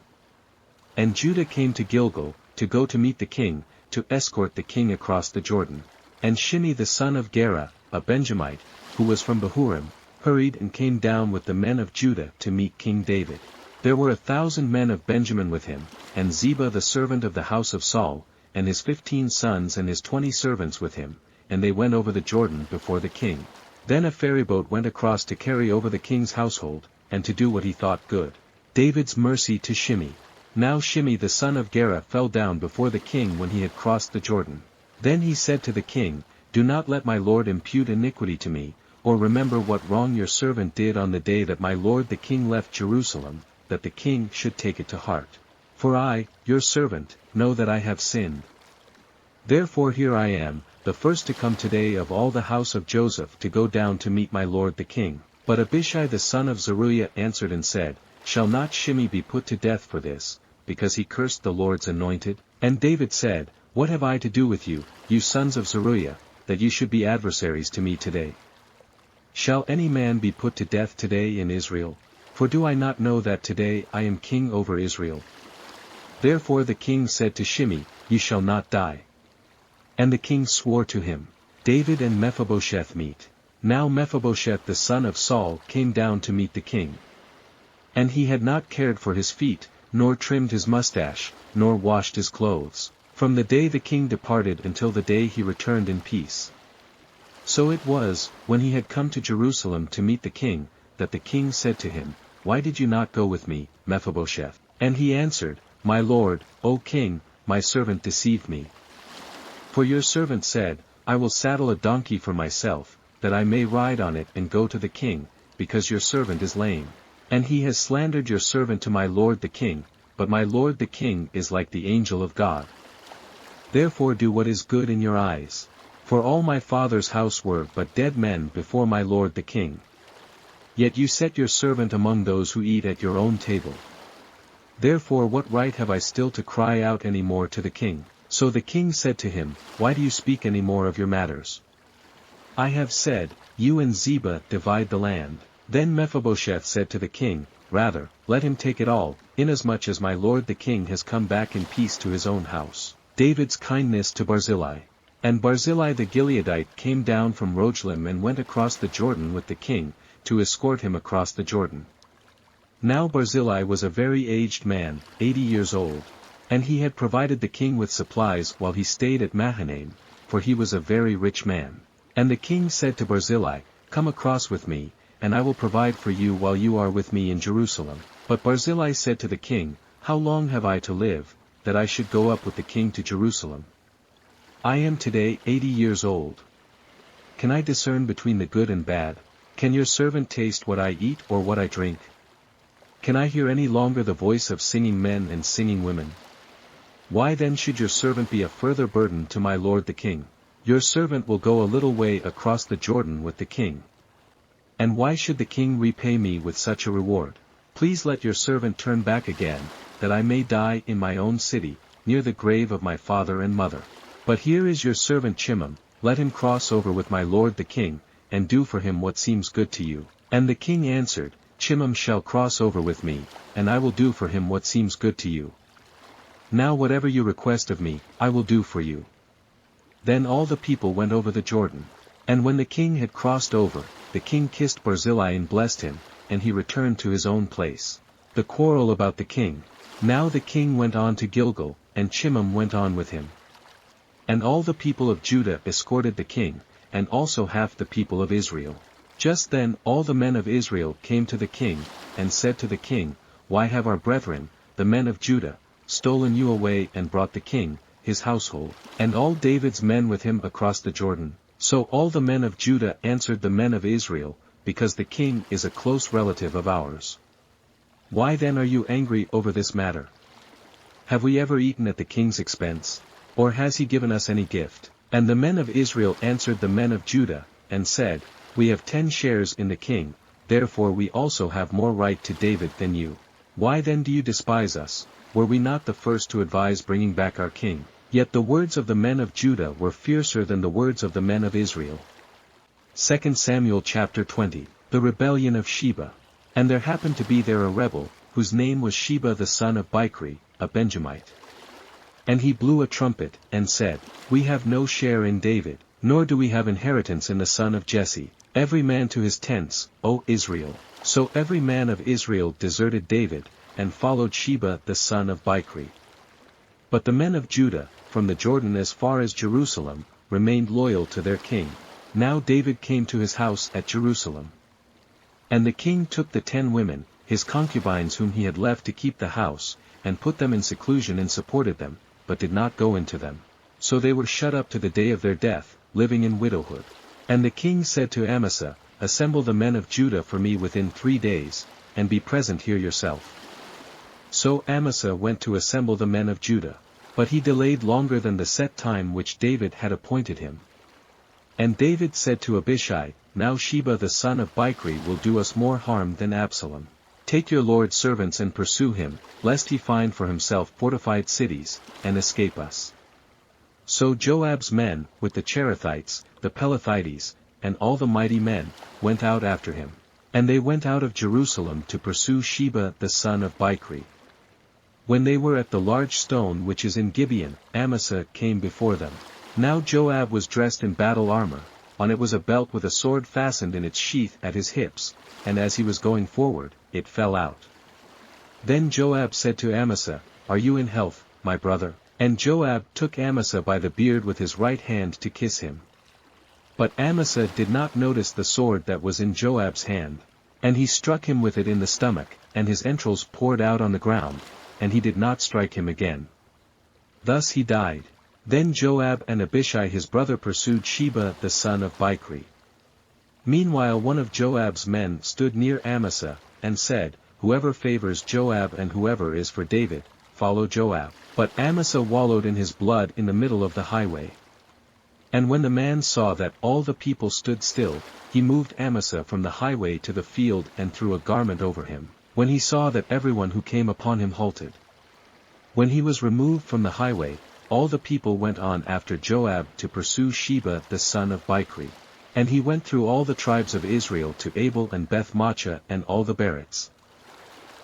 And Judah came to Gilgal, to go to meet the king, to escort the king across the Jordan. And Shimei the son of Gera, a Benjamite, who was from Bahurim, hurried and came down with the men of Judah to meet King David. There were 1,000 men of Benjamin with him, and Ziba the servant of the house of Saul, and his 15 sons and his 20 servants with him, and they went over the Jordan before the king. Then a ferryboat went across to carry over the king's household, and to do what he thought good. David's mercy to Shimei. Now Shimei the son of Gera fell down before the king when he had crossed the Jordan. Then he said to the king, "Do not let my lord impute iniquity to me, or remember what wrong your servant did on the day that my lord the king left Jerusalem, that the king should take it to heart. For I, your servant, know that I have sinned. Therefore here I am, the first to come today of all the house of Joseph to go down to meet my lord the king." But Abishai the son of Zeruiah answered and said, "Shall not Shimei be put to death for this, because he cursed the Lord's anointed?" And David said, "What have I to do with you, you sons of Zeruiah, that you should be adversaries to me today? Shall any man be put to death today in Israel? For do I not know that today I am king over Israel?" Therefore the king said to Shimei, "You shall not die." And the king swore to him. David and Mephibosheth meet. Now Mephibosheth the son of Saul came down to meet the king. And he had not cared for his feet, nor trimmed his mustache, nor washed his clothes, from the day the king departed until the day he returned in peace. So it was, when he had come to Jerusalem to meet the king, that the king said to him, "Why did you not go with me, Mephibosheth?" And he answered, "My lord, O king, my servant deceived me. For your servant said, I will saddle a donkey for myself, that I may ride on it and go to the king, because your servant is lame. And he has slandered your servant to my lord the king, but my lord the king is like the angel of God. Therefore do what is good in your eyes. For all my father's house were but dead men before my lord the king. Yet you set your servant among those who eat at your own table. Therefore what right have I still to cry out any more to the king?" So the king said to him, "Why do you speak any more of your matters? I have said, you and Ziba divide the land." Then Mephibosheth said to the king, "Rather, let him take it all, inasmuch as my lord the king has come back in peace to his own house." David's kindness to Barzillai. And Barzillai the Gileadite came down from Rogelim and went across the Jordan with the king, to escort him across the Jordan. Now Barzillai was a very aged man, 80 years old. And he had provided the king with supplies while he stayed at Mahanaim, for he was a very rich man. And the king said to Barzillai, "Come across with me, and I will provide for you while you are with me in Jerusalem." But Barzillai said to the king, "How long have I to live, that I should go up with the king to Jerusalem? I am today 80 years old. Can I discern between the good and bad? Can your servant taste what I eat or what I drink? Can I hear any longer the voice of singing men and singing women? Why then should your servant be a further burden to my lord the king? Your servant will go a little way across the Jordan with the king. And why should the king repay me with such a reward? Please let your servant turn back again, that I may die in my own city, near the grave of my father and mother. But here is your servant Chimham, let him cross over with my lord the king, and do for him what seems good to you." And the king answered, "Chimham shall cross over with me, and I will do for him what seems good to you. Now whatever you request of me, I will do for you." Then all the people went over the Jordan. And when the king had crossed over, the king kissed Barzillai and blessed him, and he returned to his own place. The quarrel about the king. Now the king went on to Gilgal, and Chimham went on with him. And all the people of Judah escorted the king, and also half the people of Israel. Just then all the men of Israel came to the king, and said to the king, "Why have our brethren, the men of Judah, stolen you away and brought the king, his household, and all David's men with him across the Jordan?" So all the men of Judah answered the men of Israel, "Because the king is a close relative of ours." "Why then are you angry over this matter? Have we ever eaten at the king's expense? Or has he given us any gift?" And the men of Israel answered the men of Judah, and said, "We have 10 shares in the king, therefore we also have more right to David than you. Why then do you despise us? Were we not the first to advise bringing back our king?" Yet the words of the men of Judah were fiercer than the words of the men of Israel. 2 Samuel chapter 20. The rebellion of Sheba. And there happened to be there a rebel, whose name was Sheba the son of Bichri, a Benjamite. And he blew a trumpet, and said, "We have no share in David, nor do we have inheritance in the son of Jesse, every man to his tents, O Israel." So every man of Israel deserted David, and followed Sheba the son of Bichri. But the men of Judah, from the Jordan as far as Jerusalem, remained loyal to their king. Now David came to his house at Jerusalem. And the king took the 10 women, his concubines whom he had left to keep the house, and put them in seclusion and supported them, but did not go into them. So they were shut up to the day of their death, living in widowhood. And the king said to Amasa, Assemble the men of Judah for me within 3 days, and be present here yourself. So Amasa went to assemble the men of Judah. But he delayed longer than the set time which David had appointed him. And David said to Abishai, Now Sheba the son of Bichri will do us more harm than Absalom. Take your Lord's servants and pursue him, lest he find for himself fortified cities, and escape us. So Joab's men, with the Cherethites, the Pelethites, and all the mighty men, went out after him. And they went out of Jerusalem to pursue Sheba the son of Bichri. When they were at the large stone which is in Gibeon, Amasa came before them. Now Joab was dressed in battle armor, on it was a belt with a sword fastened in its sheath at his hips, and as he was going forward, it fell out. Then Joab said to Amasa, Are you in health, my brother? And Joab took Amasa by the beard with his right hand to kiss him. But Amasa did not notice the sword that was in Joab's hand, and he struck him with it in the stomach, and his entrails poured out on the ground, and he did not strike him again. Thus he died. Then Joab and Abishai his brother pursued Sheba the son of Bichri. Meanwhile one of Joab's men stood near Amasa, and said, Whoever favors Joab and whoever is for David, follow Joab. But Amasa wallowed in his blood in the middle of the highway. And when the man saw that all the people stood still, he moved Amasa from the highway to the field and threw a garment over him, when he saw that everyone who came upon him halted. When he was removed from the highway, all the people went on after Joab to pursue Sheba the son of Bichri. And he went through all the tribes of Israel to Abel and Beth-maachah and all the Berits.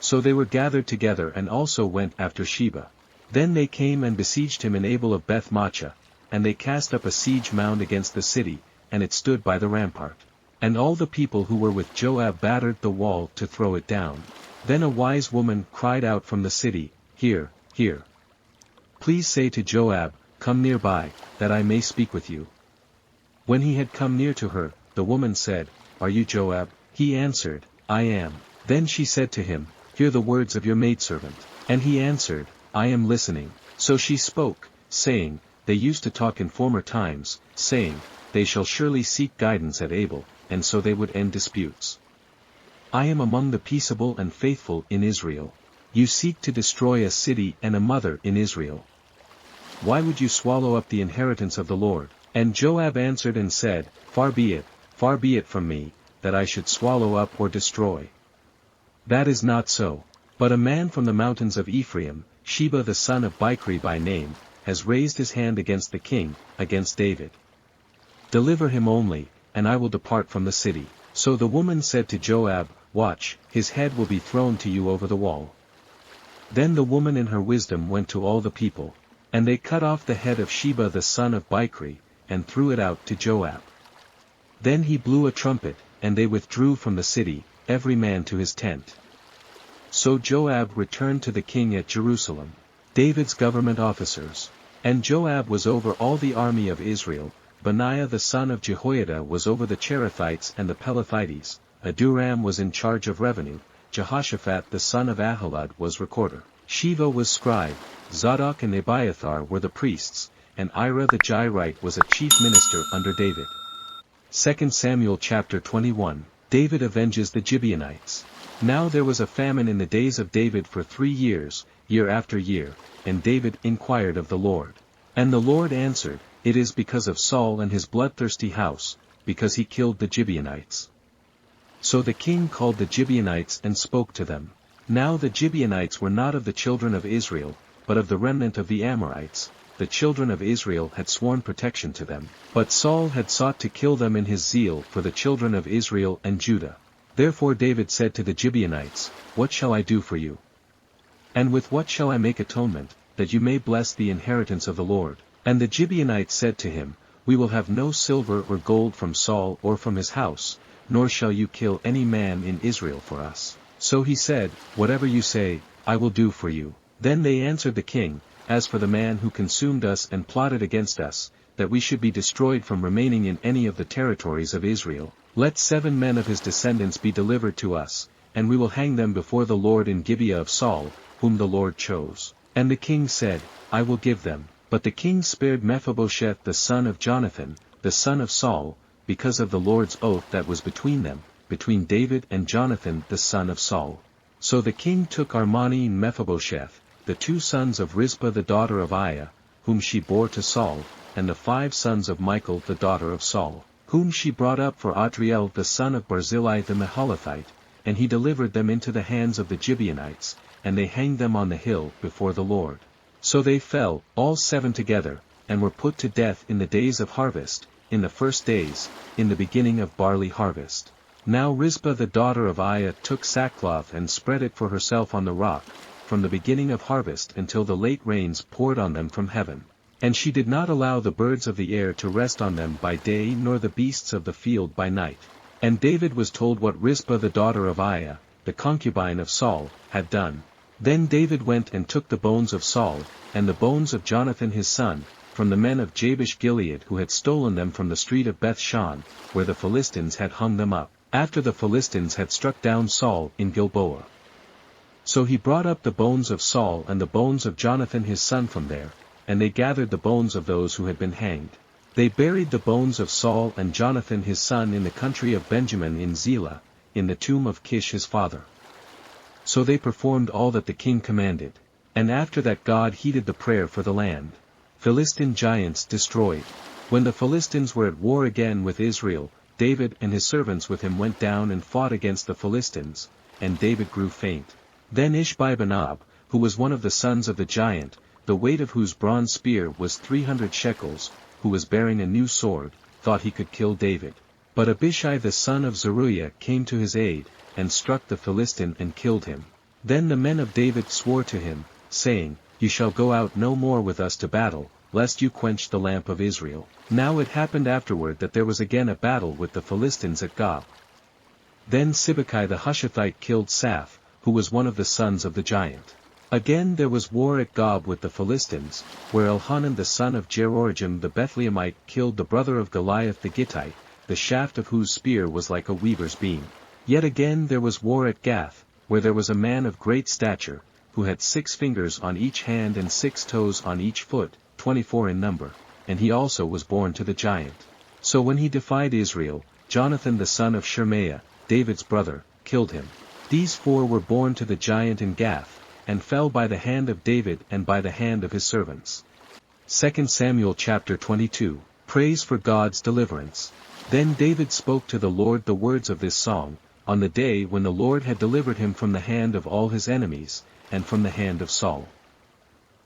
So they were gathered together and also went after Sheba. Then they came and besieged him in Abel of Beth-maachah, and they cast up a siege mound against the city, and it stood by the rampart. And all the people who were with Joab battered the wall to throw it down. Then a wise woman cried out from the city, Here, here. Please say to Joab, Come nearby, that I may speak with you. When he had come near to her, the woman said, Are you Joab? He answered, I am. Then she said to him, Hear the words of your maidservant. And he answered, I am listening. So she spoke, saying, They used to talk in former times, saying, They shall surely seek guidance at Abel, and so they would end disputes. I am among the peaceable and faithful in Israel. You seek to destroy a city and a mother in Israel. Why would you swallow up the inheritance of the Lord? And Joab answered and said, Far be it from me, that I should swallow up or destroy. That is not so. But a man from the mountains of Ephraim, Sheba the son of Bichri by name, has raised his hand against the king, against David. Deliver him only, and I will depart from the city. So the woman said to Joab, Watch, his head will be thrown to you over the wall. Then the woman in her wisdom went to all the people, and they cut off the head of Sheba the son of Bichri, and threw it out to Joab. Then he blew a trumpet, and they withdrew from the city, every man to his tent. So Joab returned to the king at Jerusalem. David's government officers. And Joab was over all the army of Israel, Benaiah the son of Jehoiada was over the Cherethites and the Pelethites, Aduram was in charge of revenue, Jehoshaphat the son of Ahilud was recorder, Sheva was scribe, Zadok and Abiathar were the priests, and Ira the Jairite was a chief minister under David. 2 Samuel chapter 21, David avenges the Gibeonites. Now there was a famine in the days of David for 3 years, year after year, and David inquired of the Lord. And the Lord answered, It is because of Saul and his bloodthirsty house, because he killed the Gibeonites. So the king called the Gibeonites and spoke to them. Now the Gibeonites were not of the children of Israel, but of the remnant of the Amorites. The children of Israel had sworn protection to them, but Saul had sought to kill them in his zeal for the children of Israel and Judah. Therefore David said to the Gibeonites, What shall I do for you? And with what shall I make atonement, that you may bless the inheritance of the Lord? And the Gibeonites said to him, We will have no silver or gold from Saul or from his house, nor shall you kill any man in Israel for us. So he said, Whatever you say, I will do for you. Then they answered the king, as for the man who consumed us and plotted against us, that we should be destroyed from remaining in any of the territories of Israel, let 7 men of his descendants be delivered to us, and we will hang them before the Lord in Gibeah of Saul, whom the Lord chose. And the king said, I will give them. But the king spared Mephibosheth the son of Jonathan, the son of Saul, because of the Lord's oath that was between them, between David and Jonathan the son of Saul. So the king took Harmonies and Mephibosheth, the 2 sons of Rizpah the daughter of Aiah, whom she bore to Saul, and the 5 sons of Michal the daughter of Saul, whom she brought up for Adriel the son of Barzillai the Mahalathite, and he delivered them into the hands of the Gibeonites, and they hanged them on the hill before the Lord. So they fell, all 7 together, and were put to death in the days of harvest, in the first days, in the beginning of barley harvest. Now Rizpah the daughter of Aiah took sackcloth and spread it for herself on the rock, from the beginning of harvest until the late rains poured on them from heaven. And she did not allow the birds of the air to rest on them by day nor the beasts of the field by night. And David was told what Rizpah the daughter of Aiah, the concubine of Saul, had done. Then David went and took the bones of Saul, and the bones of Jonathan his son, from the men of Jabesh Gilead who had stolen them from the street of Beth-shan, where the Philistines had hung them up, after the Philistines had struck down Saul in Gilboa. So he brought up the bones of Saul and the bones of Jonathan his son from there, and they gathered the bones of those who had been hanged. They buried the bones of Saul and Jonathan his son in the country of Benjamin in Zelah, in the tomb of Kish his father. So they performed all that the king commanded. And after that God heeded the prayer for the land. Philistine giants destroyed. When the Philistines were at war again with Israel, David and his servants with him went down and fought against the Philistines, and David grew faint. Then Ishbi-benob, who was one of the sons of the giant, the weight of whose bronze spear was 300 shekels, who was bearing a new sword, thought he could kill David. But Abishai the son of Zeruiah came to his aid, and struck the Philistine and killed him. Then the men of David swore to him, saying, You shall go out no more with us to battle, lest you quench the lamp of Israel. Now it happened afterward that there was again a battle with the Philistines at Gob. Then Sibbecai the Hushathite killed Saph, who was one of the sons of the giant. Again there was war at Gob with the Philistines, where Elhanan the son of Jeroham the Bethlehemite killed the brother of Goliath the Gittite, the shaft of whose spear was like a weaver's beam. Yet again there was war at Gath, where there was a man of great stature, who had 6 fingers on each hand and 6 toes on each foot, 24 in number, and he also was born to the giant. So when he defied Israel, Jonathan the son of Shemaiah, David's brother, killed him. These 4 were born to the giant in Gath, and fell by the hand of David and by the hand of his servants. 2 Samuel chapter 22, Praise for God's deliverance. Then David spoke to the Lord the words of this song, on the day when the Lord had delivered him from the hand of all his enemies, and from the hand of Saul.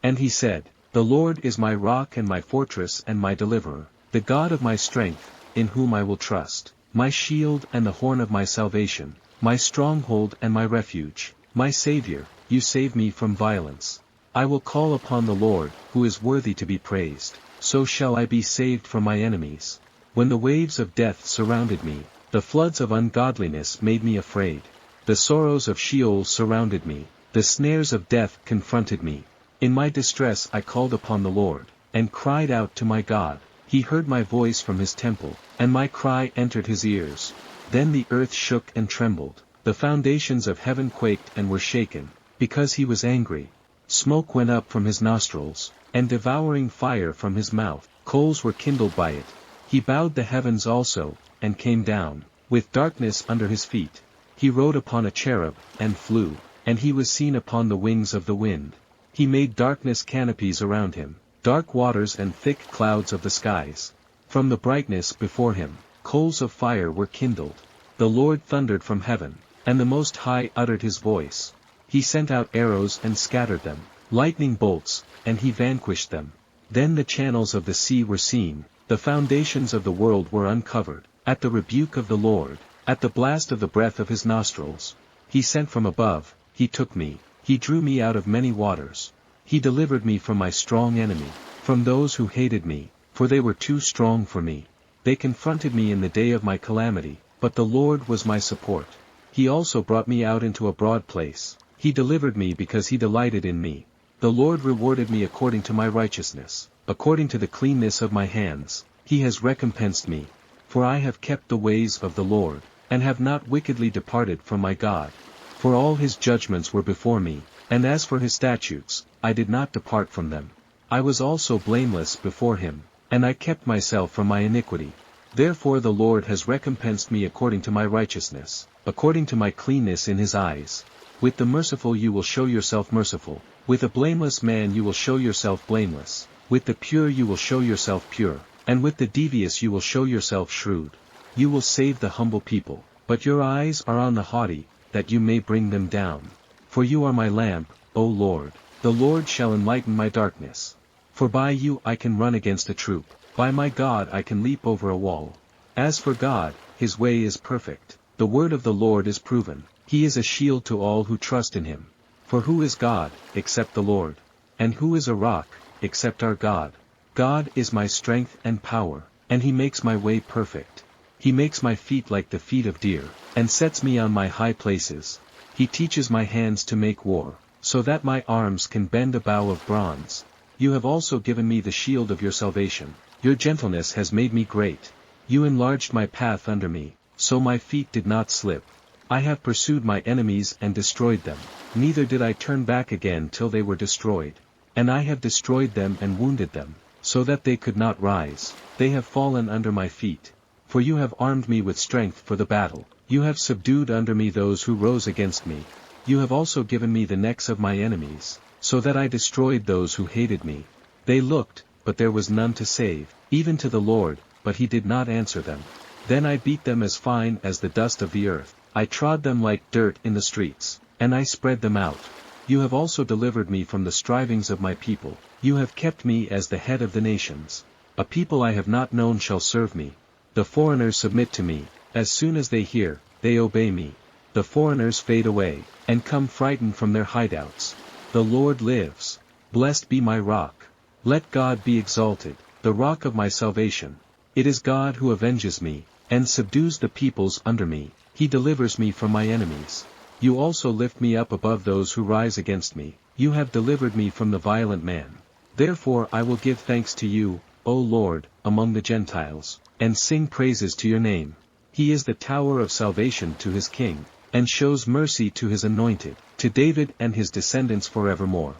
And he said, The Lord is my rock and my fortress and my deliverer, the God of my strength, in whom I will trust, my shield and the horn of my salvation, my stronghold and my refuge, my Savior, you save me from violence. I will call upon the Lord, who is worthy to be praised, so shall I be saved from my enemies. When the waves of death surrounded me, the floods of ungodliness made me afraid. The sorrows of Sheol surrounded me, the snares of death confronted me. In my distress I called upon the Lord, and cried out to my God. He heard my voice from his temple, and my cry entered his ears. Then the earth shook and trembled, the foundations of heaven quaked and were shaken, because he was angry. Smoke went up from his nostrils, and devouring fire from his mouth, coals were kindled by it. He bowed the heavens also, and came down, with darkness under his feet. He rode upon a cherub, and flew, and he was seen upon the wings of the wind. He made darkness canopies around him, dark waters and thick clouds of the skies. From the brightness before him, coals of fire were kindled. The Lord thundered from heaven, and the Most High uttered his voice. He sent out arrows and scattered them, lightning bolts, and he vanquished them. Then the channels of the sea were seen, the foundations of the world were uncovered. At the rebuke of the Lord, at the blast of the breath of his nostrils, he sent from above, he took me, he drew me out of many waters. He delivered me from my strong enemy, from those who hated me, for they were too strong for me. They confronted me in the day of my calamity, but the Lord was my support. He also brought me out into a broad place. He delivered me because he delighted in me. The Lord rewarded me according to my righteousness, according to the cleanness of my hands, he has recompensed me. For I have kept the ways of the Lord, and have not wickedly departed from my God. For all his judgments were before me, and as for his statutes, I did not depart from them. I was also blameless before him, and I kept myself from my iniquity. Therefore the Lord has recompensed me according to my righteousness, according to my cleanness in his eyes. With the merciful you will show yourself merciful, with a blameless man you will show yourself blameless, with the pure you will show yourself pure, and with the devious you will show yourself shrewd. You will save the humble people, but your eyes are on the haughty, that you may bring them down. For you are my lamp, O Lord. The Lord shall enlighten my darkness. For by you I can run against a troop, by my God I can leap over a wall. As for God, his way is perfect, the word of the Lord is proven, he is a shield to all who trust in him. For who is God, except the Lord? And who is a rock, except our God? God is my strength and power, and he makes my way perfect. He makes my feet like the feet of deer, and sets me on my high places. He teaches my hands to make war, so that my arms can bend a bow of bronze. You have also given me the shield of your salvation. Your gentleness has made me great. You enlarged my path under me, so my feet did not slip. I have pursued my enemies and destroyed them, neither did I turn back again till they were destroyed. And I have destroyed them and wounded them, so that they could not rise. They have fallen under my feet. For you have armed me with strength for the battle. You have subdued under me those who rose against me. You have also given me the necks of my enemies, so that I destroyed those who hated me. They looked, but there was none to save, even to the Lord, but he did not answer them. Then I beat them as fine as the dust of the earth. I trod them like dirt in the streets, and I spread them out. You have also delivered me from the strivings of my people. You have kept me as the head of the nations. A people I have not known shall serve me. The foreigners submit to me. As soon as they hear, they obey me. The foreigners fade away, and come frightened from their hideouts. The Lord lives. Blessed be my rock. Let God be exalted, the rock of my salvation. It is God who avenges me, and subdues the peoples under me. He delivers me from my enemies. You also lift me up above those who rise against me. You have delivered me from the violent man. Therefore I will give thanks to you, O Lord, among the Gentiles, and sing praises to your name. He is the tower of salvation to his king, and shows mercy to his anointed, to David and his descendants forevermore.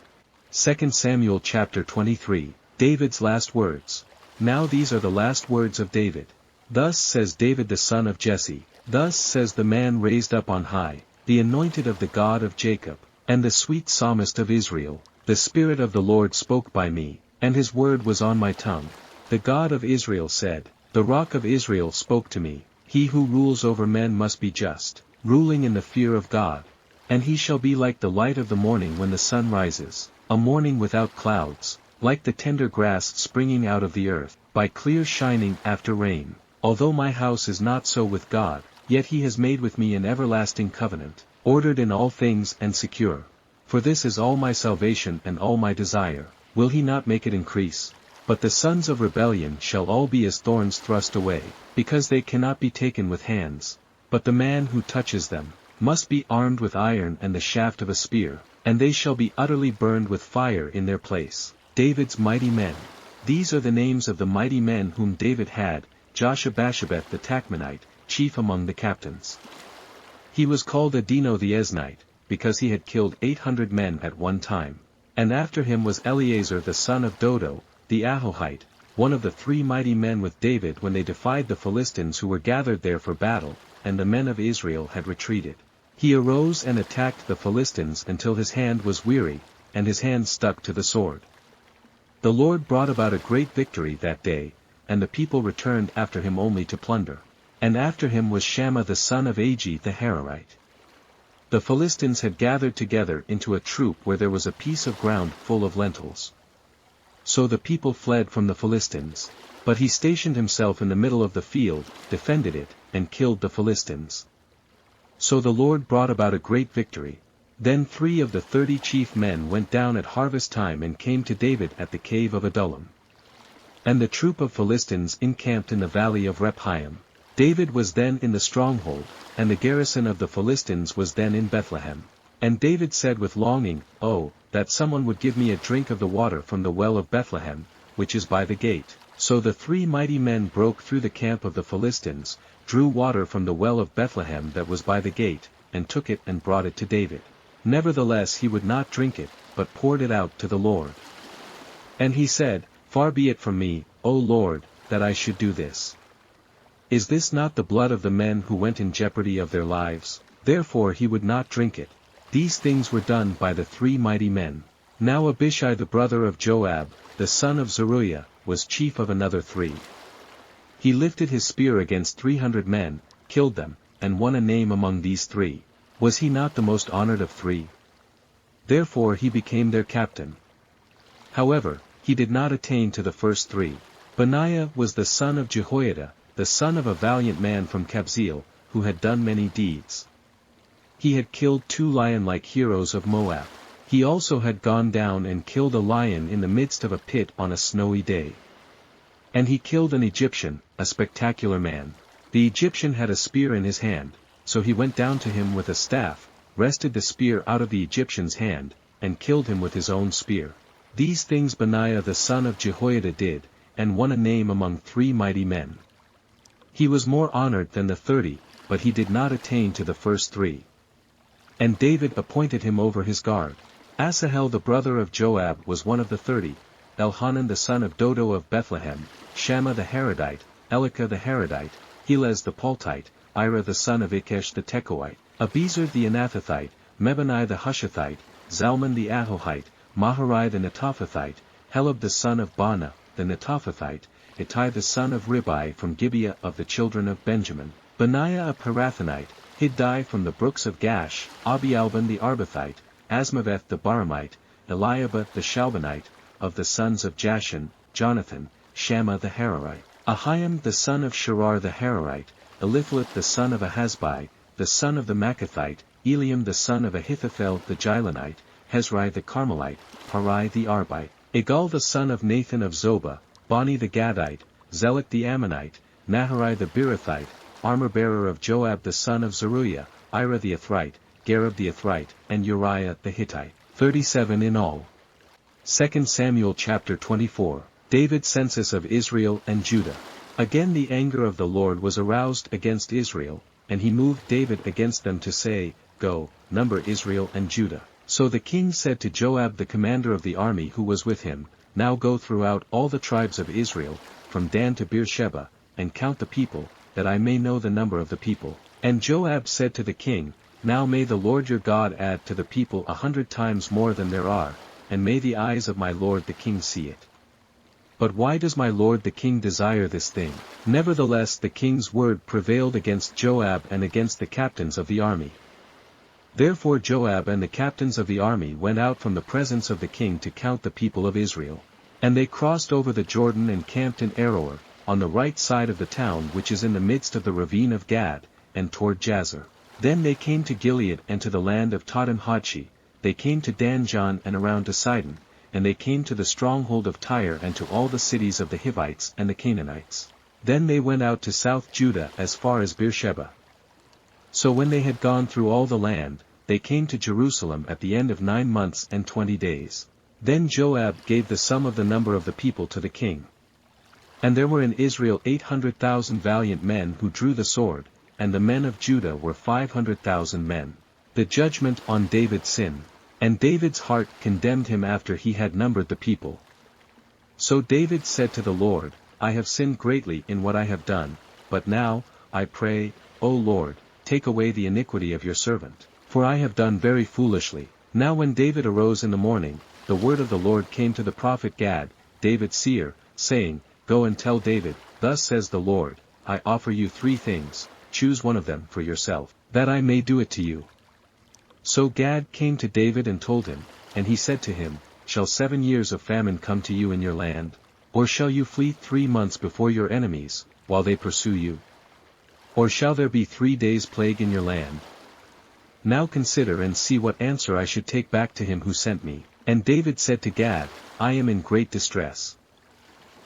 2 Samuel chapter 23, David's last words. Now these are the last words of David. Thus says David the son of Jesse, thus says the man raised up on high, the anointed of the God of Jacob, and the sweet psalmist of Israel. The Spirit of the Lord spoke by me, and his word was on my tongue. The God of Israel said, the Rock of Israel spoke to me, he who rules over men must be just, ruling in the fear of God. And he shall be like the light of the morning when the sun rises, a morning without clouds, like the tender grass springing out of the earth, by clear shining after rain. Although my house is not so with God, yet he has made with me an everlasting covenant, ordered in all things and secure. For this is all my salvation and all my desire, will he not make it increase? But the sons of rebellion shall all be as thorns thrust away, because they cannot be taken with hands. But the man who touches them, must be armed with iron and the shaft of a spear, and they shall be utterly burned with fire in their place. David's mighty men. These are the names of the mighty men whom David had: Joshab-Basshebeth the Tachmonite, chief among the captains. He was called Adino the Eznite, because he had killed 800 men at one time. And after him was Eleazar the son of Dodo, the Ahohite, one of the 3 mighty men with David when they defied the Philistines who were gathered there for battle, and the men of Israel had retreated. He arose and attacked the Philistines until his hand was weary, and his hand stuck to the sword. The Lord brought about a great victory that day, and the people returned after him only to plunder. And after him was Shammah the son of Agi the Hararite. The Philistines had gathered together into a troop where there was a piece of ground full of lentils. So the people fled from the Philistines. But he stationed himself in the middle of the field, defended it, and killed the Philistines. So the Lord brought about a great victory. Then 3 of the 30 chief men went down at harvest time and came to David at the cave of Adullam. And the troop of Philistines encamped in the valley of Rephaim. David was then in the stronghold, and the garrison of the Philistines was then in Bethlehem. And David said with longing, "Oh, that someone would give me a drink of the water from the well of Bethlehem, which is by the gate." So the 3 mighty men broke through the camp of the Philistines, drew water from the well of Bethlehem that was by the gate, and took it and brought it to David. Nevertheless he would not drink it, but poured it out to the Lord. And he said, "Far be it from me, O Lord, that I should do this. Is this not the blood of the men who went in jeopardy of their lives?" Therefore he would not drink it. These things were done by the 3 mighty men. Now Abishai the brother of Joab, the son of Zeruiah, was chief of another 3. He lifted his spear against 300 men, killed them, and won a name among these 3. Was he not the most honored of 3? Therefore he became their captain. However, he did not attain to the first 3. Benaiah was the son of Jehoiada, the son of a valiant man from Kabzeel, who had done many deeds. He had killed 2 lion-like heroes of Moab. He also had gone down and killed a lion in the midst of a pit on a snowy day. And he killed an Egyptian, a spectacular man. The Egyptian had a spear in his hand, so he went down to him with a staff, wrested the spear out of the Egyptian's hand, and killed him with his own spear. These things Benaiah the son of Jehoiada did, and won a name among 3 mighty men. He was more honored than the 30, but he did not attain to the first 3. And David appointed him over his guard. Asahel the brother of Joab was one of the 30, Elhanan the son of Dodo of Bethlehem, Shammah the Harodite, Elika the Harodite, Helez the Paltite, Ira the son of Ikesh the Tekoite, Abizar the Anathothite, Mebani the Hushathite, Zalman the Ahohite, Maharai the Netophathite, Helab the son of Baana, the Netophathite, Ittai the son of Ribai from Gibeah of the children of Benjamin, Benaiah a Pirathonite, Hiddai from the brooks of Gash, Abialban the Arbathite, Asmaveth the Baramite, Eliabah the Shalbanite, of the sons of Jashan, Jonathan, Shammah the Hararite, Ahiam the son of Sharar the Hararite, Eliphalet the son of Ahasbai, the son of the Machathite, Eliam the son of Ahithophel the Gilonite, Hezrai the Carmelite, Parai the Arbite, Igal the son of Nathan of Zobah, Bani the Gadite, Zelek the Ammonite, Naharai the Beerothite, armor-bearer of Joab the son of Zeruiah, Ira the Ethrite, Gareb the Ethrite, and Uriah the Hittite, 37 in all. 2 Samuel chapter 24, David's census of Israel and Judah. Again the anger of the Lord was aroused against Israel, and he moved David against them to say, "Go, number Israel and Judah." So the king said to Joab the commander of the army who was with him, "Now go throughout all the tribes of Israel, from Dan to Beersheba, and count the people, that I may know the number of the people." And Joab said to the king, "Now may the Lord your God add to the people 100 times more than there are, and may the eyes of my lord the king see it. But why does my lord the king desire this thing?" Nevertheless the king's word prevailed against Joab and against the captains of the army. Therefore Joab and the captains of the army went out from the presence of the king to count the people of Israel. And they crossed over the Jordan and camped in Aroer, on the right side of the town which is in the midst of the ravine of Gad, and toward Jazer. Then they came to Gilead and to the land of Tadam-Hodshi, they came to Dan-Jan and around to Sidon, and they came to the stronghold of Tyre and to all the cities of the Hivites and the Canaanites. Then they went out to South Judah as far as Beersheba. So when they had gone through all the land, they came to Jerusalem at the end of 9 months and 20 days. Then Joab gave the sum of the number of the people to the king. And there were in Israel 800,000 valiant men who drew the sword, and the men of Judah were 500,000 men. The judgment on David's sin. And David's heart condemned him after he had numbered the people. So David said to the Lord, "I have sinned greatly in what I have done, but now, I pray, O Lord, take away the iniquity of your servant, for I have done very foolishly." Now when David arose in the morning, the word of the Lord came to the prophet Gad, David's seer, saying, "Go and tell David, thus says the Lord, I offer you 3 things, choose one of them for yourself, that I may do it to you." So Gad came to David and told him, and he said to him, "Shall 7 years of famine come to you in your land? Or shall you flee 3 months before your enemies, while they pursue you? Or shall there be 3 days' plague in your land? Now consider and see what answer I should take back to him who sent me." And David said to Gad, "I am in great distress.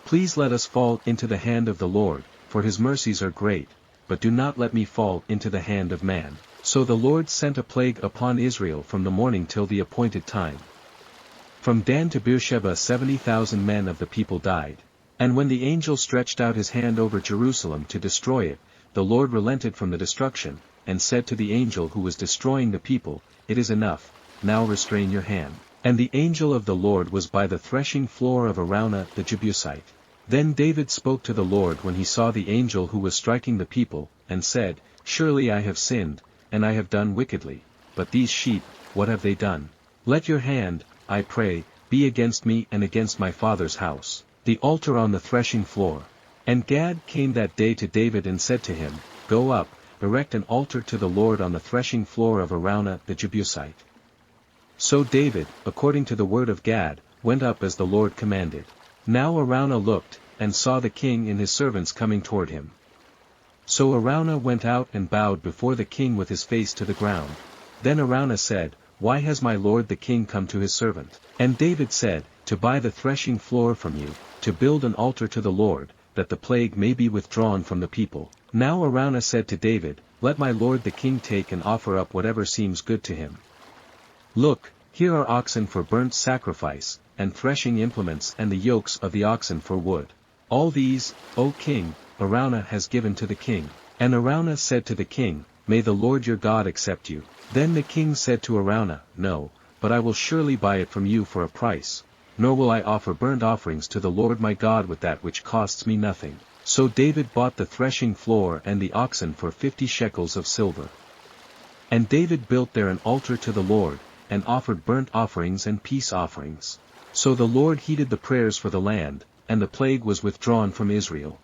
Please let us fall into the hand of the Lord, for his mercies are great, but do not let me fall into the hand of man." So the Lord sent a plague upon Israel from the morning till the appointed time. From Dan to Beersheba 70,000 men of the people died. And when the angel stretched out his hand over Jerusalem to destroy it, the Lord relented from the destruction, and said to the angel who was destroying the people, "It is enough, now restrain your hand." And the angel of the Lord was by the threshing floor of Araunah the Jebusite. Then David spoke to the Lord when he saw the angel who was striking the people, and said, "Surely I have sinned, and I have done wickedly, but these sheep, what have they done? Let your hand, I pray, be against me and against my father's house, the altar on the threshing floor." And Gad came that day to David and said to him, "Go up, erect an altar to the Lord on the threshing floor of Araunah the Jebusite." So David, according to the word of Gad, went up as the Lord commanded. Now Araunah looked, and saw the king and his servants coming toward him. So Araunah went out and bowed before the king with his face to the ground. Then Araunah said, "Why has my lord the king come to his servant?" And David said, "To buy the threshing floor from you, to build an altar to the Lord, that the plague may be withdrawn from the people." Now Araunah said to David, "Let my lord the king take and offer up whatever seems good to him. Look, here are oxen for burnt sacrifice, and threshing implements and the yokes of the oxen for wood. All these, O king, Araunah has given to the king." And Araunah said to the king, "May the Lord your God accept you." Then the king said to Araunah, "No, but I will surely buy it from you for a price, nor will I offer burnt offerings to the Lord my God with that which costs me nothing." So David bought the threshing floor and the oxen for 50 shekels of silver. And David built there an altar to the Lord, and offered burnt offerings and peace offerings. So the Lord heeded the prayers for the land, and the plague was withdrawn from Israel.